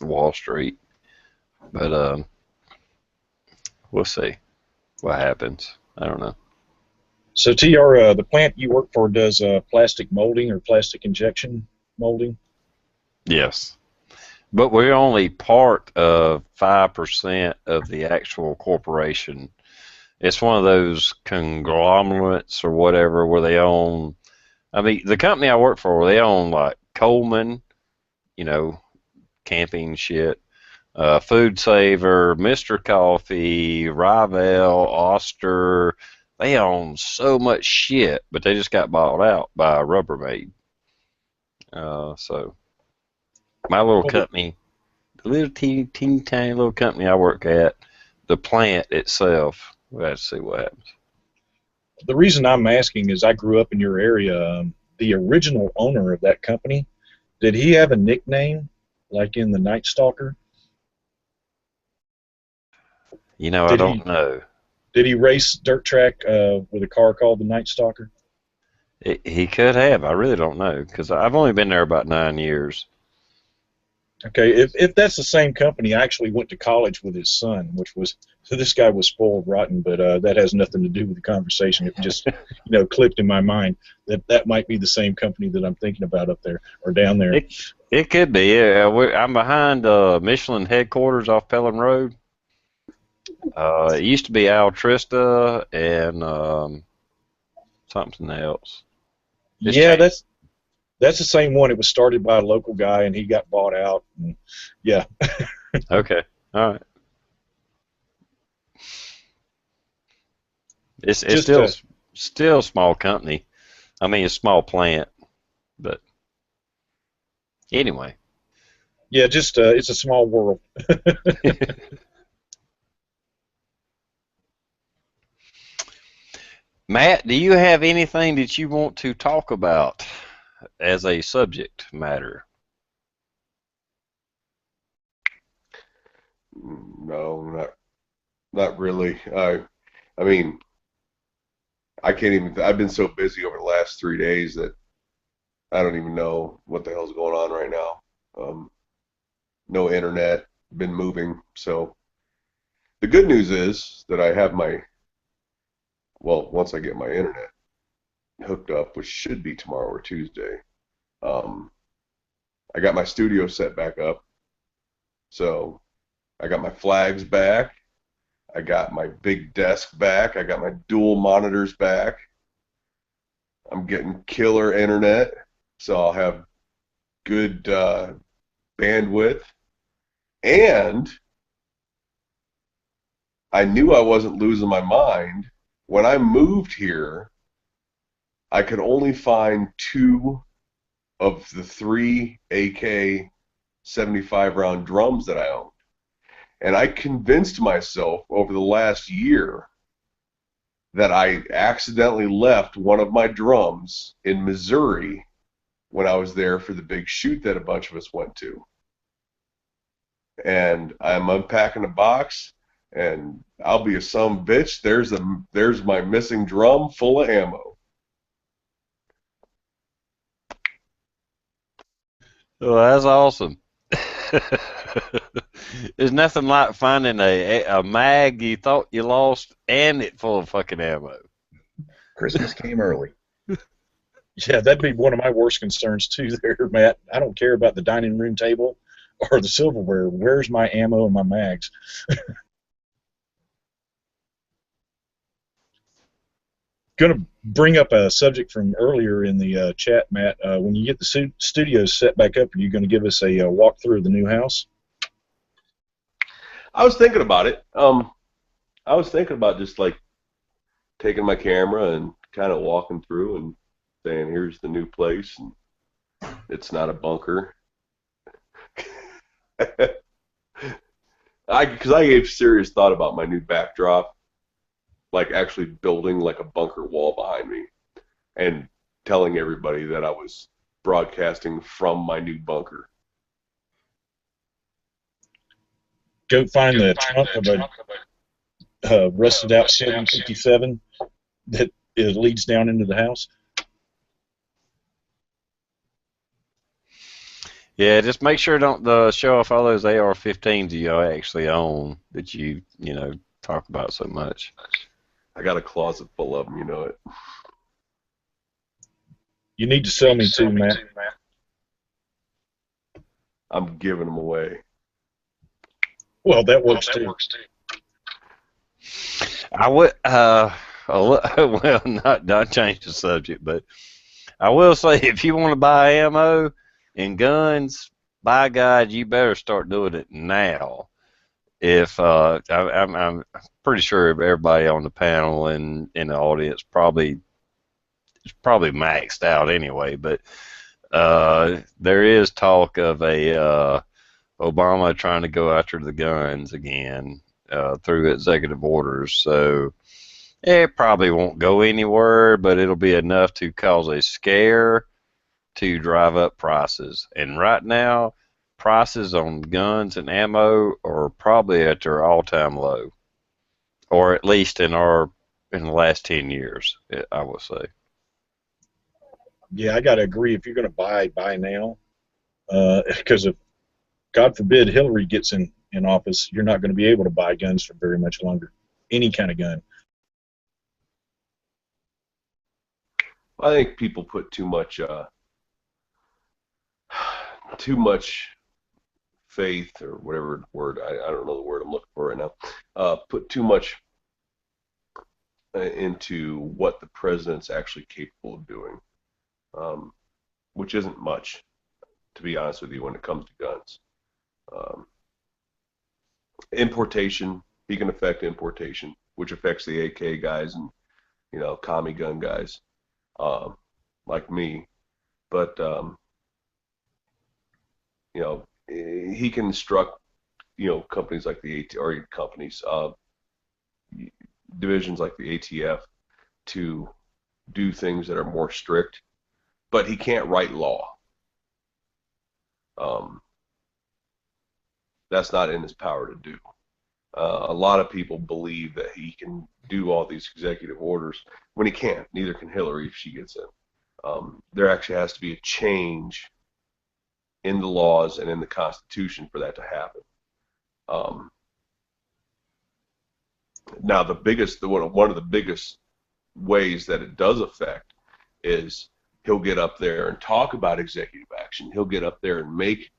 Wall Street. But we'll see what happens. I don't know. So, TR, the plant you work for does plastic molding or plastic injection molding? Yes. But we're only part of 5% of the actual corporation. It's one of those conglomerates or whatever where they own. I mean, the company I work for, they own like Coleman, camping shit, Food Saver, Mr. Coffee, Rivel, Oster. They own so much shit, but they just got bought out by Rubbermaid. So my little company, the little teeny tiny little company I work at, the plant itself, we'll have to see what happens. The reason I'm asking is I grew up in your area. The original owner of that company, did he have a nickname like in the Night Stalker? I don't know. Did he race dirt track with a car called the Night Stalker? He could have. I really don't know because I've only been there about 9 years. Okay, if that's the same company, I actually went to college with his son, so this guy was spoiled rotten, but that has nothing to do with the conversation. It just, clicked in my mind that might be the same company that I'm thinking about up there or down there. It could be. Yeah, I'm behind Michelin headquarters off Pelham Road. It used to be Altrista and something else. That's the same one. It was started by a local guy, and he got bought out. And, yeah. Okay. All right. It's still a small company. I mean, a small plant, but anyway. Yeah, it's a small world. Matt, do you have anything that you want to talk about as a subject matter? No, not really. I mean, I can't even. I've been so busy over the last 3 days that I don't even know what the hell's going on right now. No internet, been moving. So the good news is that I have my, well, once I get my internet hooked up, which should be tomorrow or Tuesday, um, I got my studio set back up. So I got my flags back. I got my big desk back. I got my dual monitors back. I'm getting killer internet, so I'll have good bandwidth. And I knew I wasn't losing my mind. When I moved here, I could only find two of the three AK 75 round drums that I owned. And I convinced myself over the last year that I accidentally left one of my drums in Missouri when I was there for the big shoot that a bunch of us went to. And I'm unpacking a box, and I'll be a some bitch. There's my missing drum full of ammo. Well, that's awesome. There's nothing like finding a mag you thought you lost and it full of fucking ammo. Christmas came early. Yeah, that'd be one of my worst concerns too there, Matt. I don't care about the dining room table or the silverware. Where's my ammo and my mags? Going to bring up a subject from earlier in the chat, Matt. When you get the studios set back up, are you going to give us a walkthrough of the new house? I was thinking about it. I was thinking about just like taking my camera and kind of walking through and saying, "Here's the new place, and it's not a bunker." Because I gave serious thought about my new backdrop, like actually building like a bunker wall behind me and telling everybody that I was broadcasting from my new bunker. Go find the trunk of a rusted out 757 that leads down into the house. Yeah, just make sure don't show off all those AR-15s you actually own that you talk about so much. I got a closet full of them, you know it. You need to sell me too, Matt. I'm giving them away. Well, that works too. I would, well, not change the subject, but I will say if you want to buy ammo and guns, by God, you better start doing it now. If I'm pretty sure everybody on the panel and in the audience probably maxed out anyway, but there is talk of a Obama trying to go after the guns again through executive orders. So it probably won't go anywhere, but it'll be enough to cause a scare to drive up prices. And right now, prices on guns and ammo are probably at their all-time low, or at least in the last 10 years, I would say. Yeah, I got to agree. If you're going to buy now, because if God forbid Hillary gets in office, you're not going to be able to buy guns for very much longer. Any kind of gun. I think people put too much faith or whatever word, I don't know the word I'm looking for right now, put too much into what the president's actually capable of doing, which isn't much, to be honest with you, when it comes to guns. Importation, he can affect importation, which affects the AK guys and, commie gun guys, like me. But, he can instruct, companies like the AT, or companies, divisions like the ATF to do things that are more strict, but he can't write law. That's not in his power to do. A lot of people believe that he can do all these executive orders when he can't. Neither can Hillary if she gets in. There actually has to be a change in the laws and in the Constitution for that to happen. Now, one of the biggest ways that it does affect is he'll get up there and talk about executive action. He'll get up there and make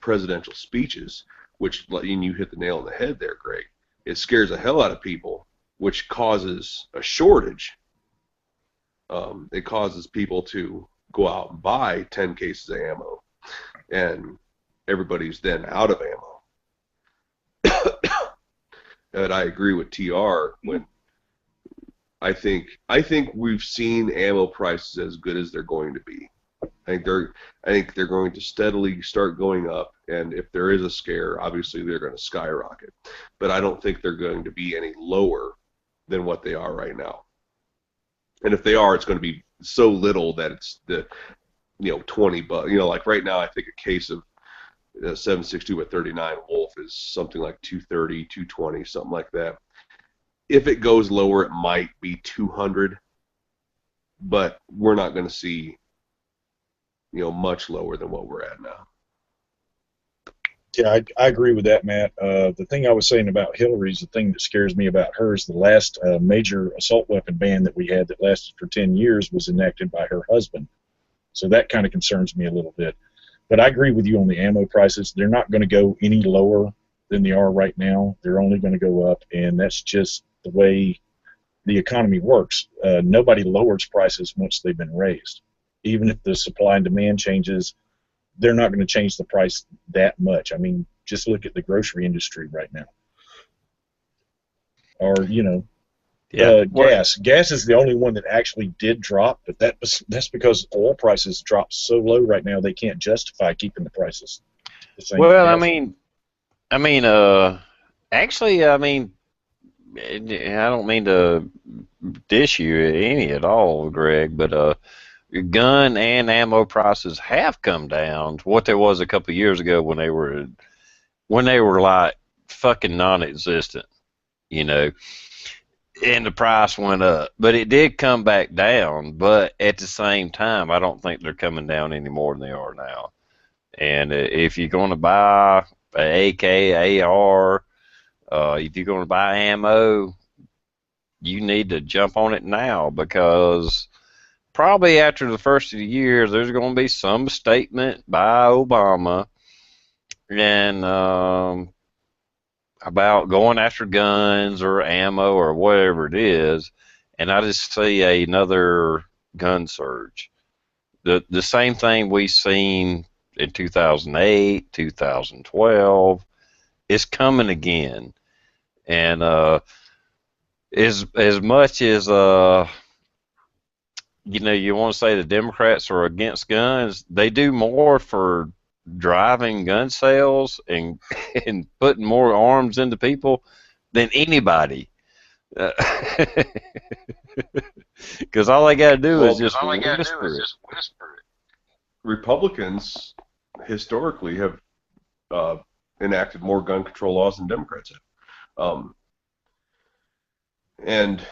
presidential speeches, which, and you hit the nail on the head there, Greg. It scares the hell out of people, which causes a shortage. It causes people to go out and buy 10 cases of ammo, and everybody's then out of ammo. And I agree with TR when I think we've seen ammo prices as good as they're going to be. I think they're going to steadily start going up, and if there is a scare, obviously they're going to skyrocket. But I don't think they're going to be any lower than what they are right now. And if they are, it's going to be so little that it's the $20. Like right now, I think a case of 7.62 with 39 Wolf is something like $230, $220, something like that. If it goes lower, it might be $200, but we're not going to see much lower than what we're at now. Yeah, I agree with that, Matt. The thing I was saying about Hillary's, the thing that scares me about her is the last major assault weapon ban that we had that lasted for 10 years was enacted by her husband. So that kind of concerns me a little bit. But I agree with you on the ammo prices. They're not going to go any lower than they are right now. They're only going to go up, and that's just the way the economy works. Nobody lowers prices once they've been raised. Even if the supply and demand changes, they're not going to change the price that much. I mean, just look at the grocery industry right now. Or, gas. Gas is the only one that actually did drop, but that's because oil prices dropped so low right now they can't justify keeping the prices the same. Well, actually, I don't mean to dish you any at all, Greg, but gun and ammo prices have come down to what there was a couple of years ago when they were like fucking non-existent, and the price went up. But it did come back down. But at the same time, I don't think they're coming down any more than they are now. And if you're going to buy an AK, AR, if you're going to buy ammo, you need to jump on it now, because probably after the first of the year, there's going to be some statement by Obama and about going after guns or ammo or whatever it is, and I just see another gun surge. The same thing we seen in 2008, 2012 is coming again. And as much as you want to say the Democrats are against guns, they do more for driving gun sales and putting more arms into people than anybody. Because all they got to do is just whisper it. Republicans historically have enacted more gun control laws than Democrats have. And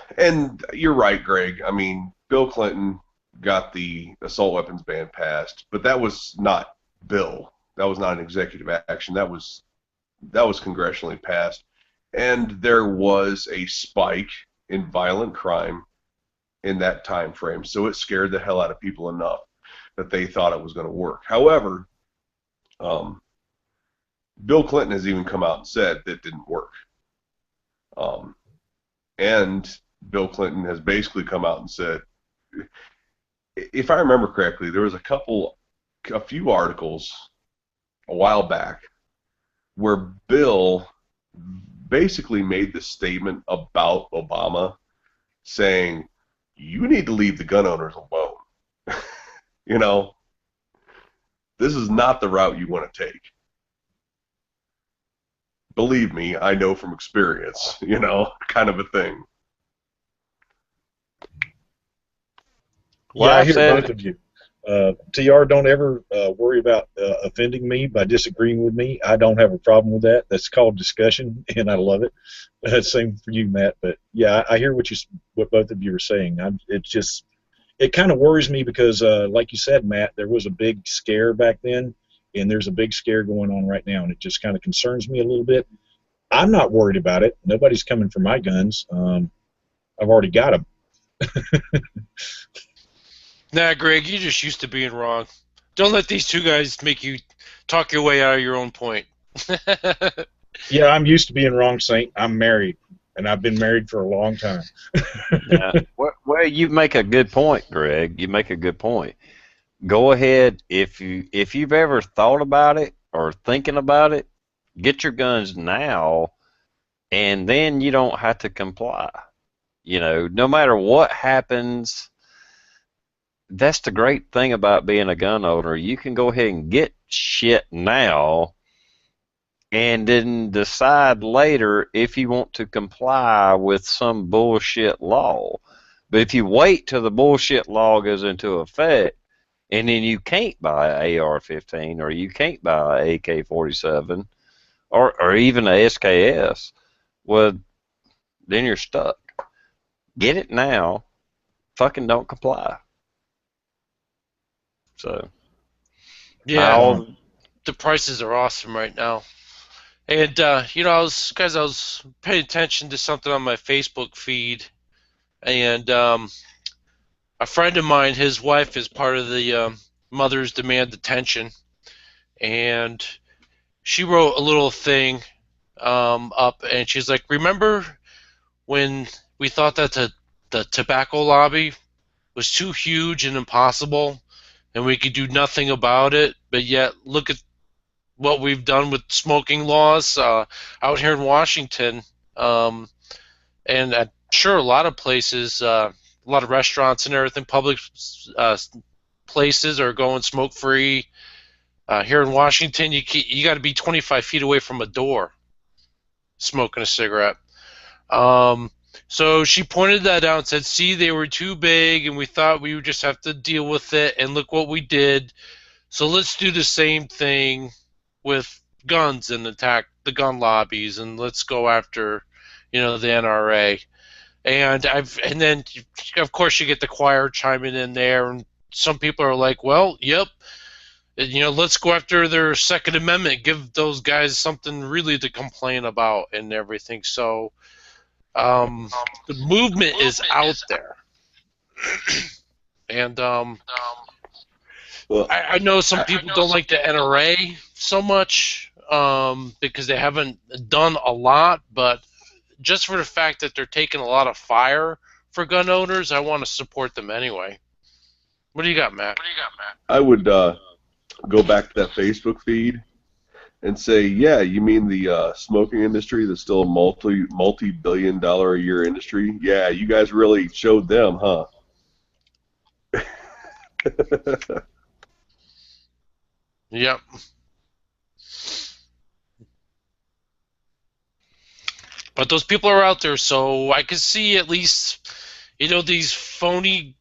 you're right, Greg. I mean, Bill Clinton got the assault weapons ban passed, but that was not bill. That was not an executive action. That was congressionally passed. And there was a spike in violent crime in that time frame, so it scared the hell out of people enough that they thought it was going to work. However, Bill Clinton has even come out and said that didn't work. And Bill Clinton has basically come out and said, if I remember correctly, there was a few articles a while back where Bill basically made the statement about Obama saying, you need to leave the gun owners alone. This is not the route you want to take. Believe me, I know from experience, kind of a thing. Well, Yeah, I I've hear said both of you. TR, don't ever worry about offending me by disagreeing with me. I don't have a problem with that. That's called discussion, and I love it. Same for you, Matt. But yeah, I hear what both of you are saying. It kind of worries me because, like you said, Matt, there was a big scare back then, and there's a big scare going on right now, and it just kind of concerns me a little bit. I'm not worried about it. Nobody's coming for my guns. I've already got them. Nah, Greg, you're just used to being wrong. Don't let these two guys make you talk your way out of your own point. Yeah, I'm used to being wrong, Saint. I'm married, and I've been married for a long time. yeah. Well, you make a good point, Greg. You make a good point. Go ahead if you've ever thought about it or thinking about it, get your guns now, and then you don't have to comply. No matter what happens, that's the great thing about being a gun owner. You can go ahead and get shit now and then decide later if you want to comply with some bullshit law. But if you wait till the bullshit law goes into effect and then you can't buy an AR-15 or you can't buy an AK-47 or even a SKS, well, then you're stuck. Get it now. Fucking don't comply. So, Yeah, the prices are awesome right now. And I was paying attention to something on my Facebook feed, and a friend of mine, his wife is part of the Mothers Demand Detention, and she wrote a little thing up, and she's like, "Remember when we thought that the tobacco lobby was too huge and impossible, and we could do nothing about it, but yet look at what we've done with smoking laws out here in Washington, and I'm sure a lot of places, a lot of restaurants and everything, public places are going smoke free. Here in Washington, you got to be 25 feet away from a door smoking a cigarette." So she pointed that out and said, "See, they were too big, and we thought we would just have to deal with it, and look what we did. So let's do the same thing with guns and attack the gun lobbies, and let's go after, the NRA." And then of course you get the choir chiming in there, and some people are like, "Well, yep, let's go after their Second Amendment, give those guys something really to complain about and everything." So the movement is out there, and Well, I know some people don't like the NRA so much because they haven't done a lot, but just for the fact that they're taking a lot of fire for gun owners, I want to support them anyway. What do you got, Matt? I would go back to that Facebook feed and say, yeah, you mean the smoking industry that's still a multi-billion-dollar a year industry? Yeah, you guys really showed them, huh? Yep. But those people are out there, so I can see at least, these phony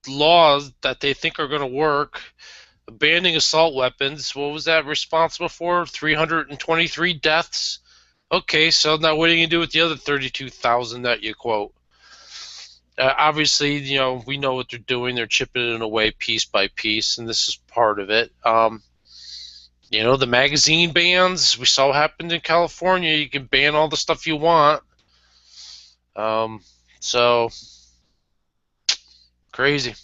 laws that they think are going to work. Banning assault weapons, what was that responsible for? 323 deaths? Okay, so now what are you going to do with the other 32,000 that you quote? Obviously, we know what they're doing. They're chipping it away piece by piece, and this is part of it. The magazine bans, we saw what happened in California. You can ban all the stuff you want. So, crazy.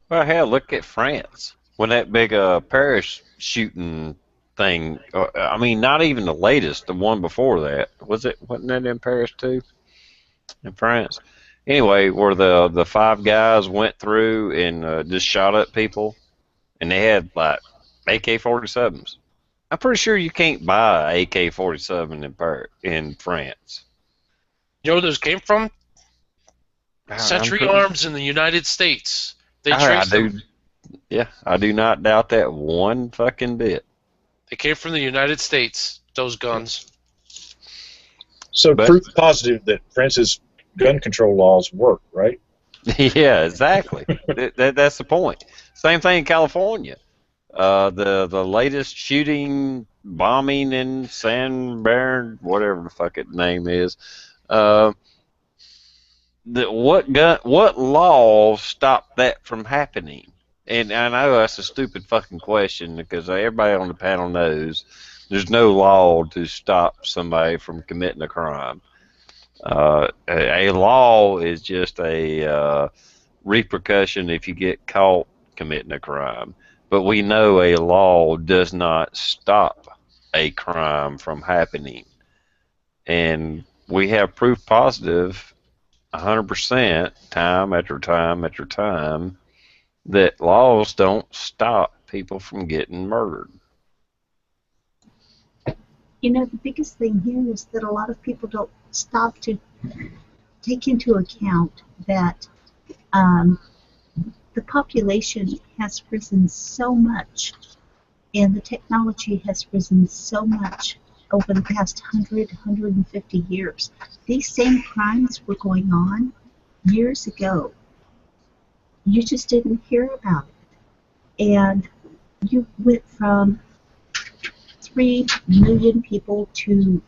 well, hell, look at France when that big Paris shooting thing. I mean, not even the latest, the one before that. Wasn't that in Paris too? In France. Anyway, where the five guys went through and just shot at people, and they had like AK-47s. I'm pretty sure you can't buy an AK-47 in France. You know where those came from? I'm Century pretty, Arms in the United States. They I traced do. them. Yeah, I do not doubt that one fucking bit. They came from the United States, those guns. So But proof positive that France is gun control laws work, right? Yeah, exactly. That's the point. Same thing in California. The latest shooting, bombing in San Bern, whatever the fuck its name is. Uh, what laws stop that from happening? And I know that's a stupid fucking question because everybody on the panel knows there's no law to stop somebody from committing a crime. A law is just a repercussion if you get caught committing a crime. But we know a law does not stop a crime from happening. And we have proof positive 100% time after time after time that laws don't stop people from getting murdered. You know, the biggest thing here is that a lot of people don't stop to take into account that the population has risen so much and the technology has risen so much over the past 150 years. These same crimes were going on years ago. You just didn't hear about it. And you went from 3 million people to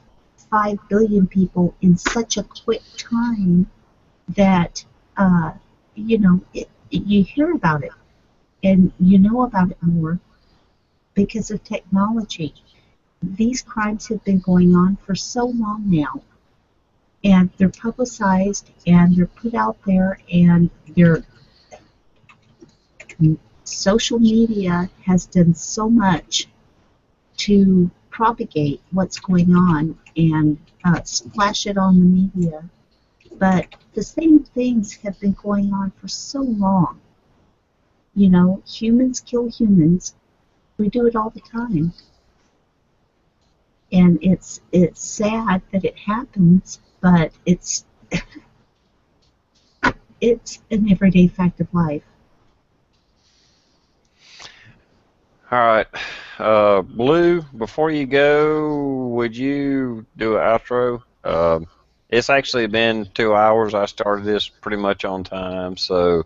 5 billion people in such a quick time that, you hear about it and you know about it more because of technology. These crimes have been going on for so long now, and they're publicized and they're put out there, and their social media has done so much to propagate what's going on and splash it on the media. But the same things have been going on for so long. You know, humans kill humans. We do it all the time. And it's sad that it happens, but it's an everyday fact of life. All right. Blue, before you go, would you do an outro? It's actually been 2 hours. I started this pretty much on time, so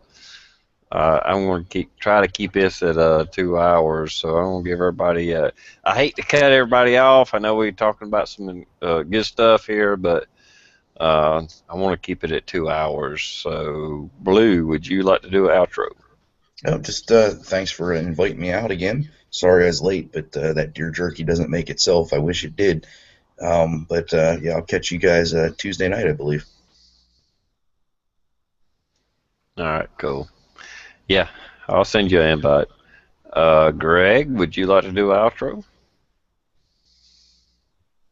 I'm going to try to keep this at 2 hours. So I'm going to give everybody. I hate to cut everybody off. I know we're talking about some good stuff here, but I want to keep it at 2 hours. So, Blue, would you like to do an outro? No, just thanks for inviting me out again. Sorry I was late, but that deer jerky doesn't make itself. I wish it did. But yeah, I'll catch you guys Tuesday night, I believe. All right, cool. Yeah, I'll send you an invite. Greg, would you like to do an outro?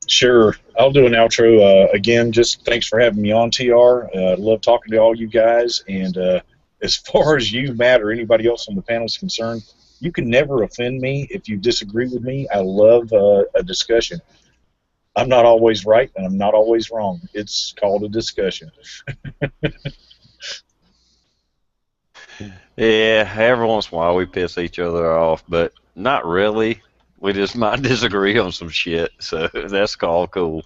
Sure, I'll do an outro. Again, just thanks for having me on, TR. Love talking to all you guys. And as far as you, Matt, or anybody else on the panel is concerned, you can never offend me if you disagree with me. I love a discussion. I'm not always right, and I'm not always wrong. It's called a discussion. Yeah, every once in a while we piss each other off, but not really. We just might disagree on some shit, so that's called cool.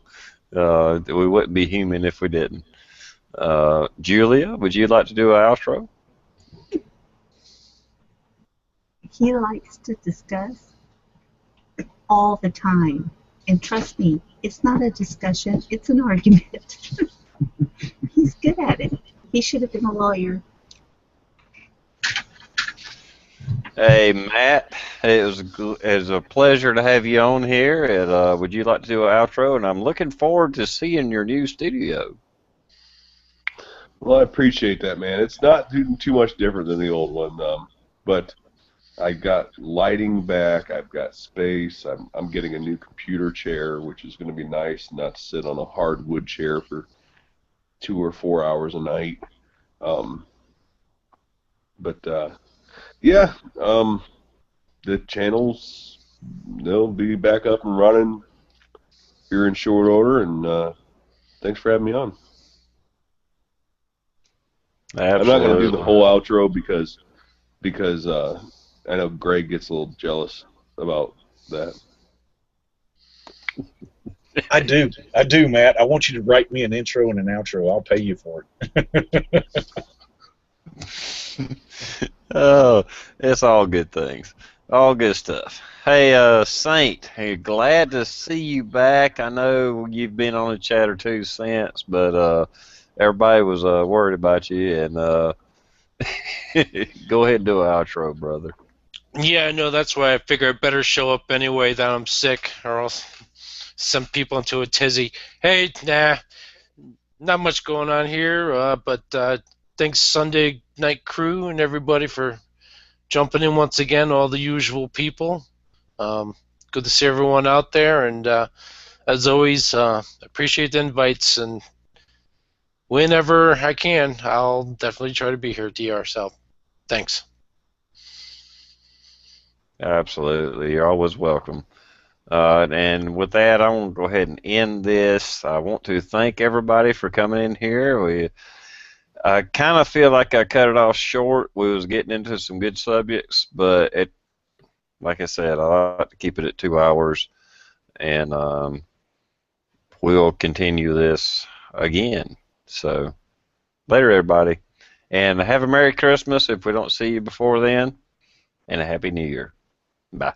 We wouldn't be human if we didn't. Julia, would you like to do an outro? He likes to discuss all the time. And trust me, it's not a discussion, it's an argument. He's good at it. He should have been a lawyer. Hey, Matt, it was a pleasure to have you on here. And would you like to do an outro? And I'm looking forward to seeing your new studio. Well, I appreciate that, man. It's not too much different than the old one, but I got lighting back. I've got space. I'm getting a new computer chair, which is going to be nice, not to sit on a hardwood chair for 2 or 4 hours a night. But yeah, the channels, they'll be back up and running here in short order. And thanks for having me on. Absolutely. I'm not going to do the whole outro because I know Greg gets a little jealous about that. I do, Matt. I want you to write me an intro and an outro. I'll pay you for it. Oh, it's all good things. All good stuff. Hey, Saint, hey, glad to see you back. I know you've been on a chat or two since, but everybody was worried about you, and go ahead and do an outro, brother. Yeah, no, that's why I figure I better show up anyway that I'm sick, or else send people into a tizzy. Hey, nah, not much going on here, but thanks Sunday Night Crew and everybody for jumping in once again, all the usual people. Good to see everyone out there, and as always, appreciate the invites, and whenever I can, I'll definitely try to be here, DR. So, thanks. Absolutely, you're always welcome. And with that, I want to go ahead and end this. I want to thank everybody for coming in here. I kind of feel like I cut it off short. We was getting into some good subjects, but like I said, I like to keep it at 2 hours, and we'll continue this again. So later, everybody, and have a Merry Christmas if we don't see you before then, and a Happy New Year. Bye.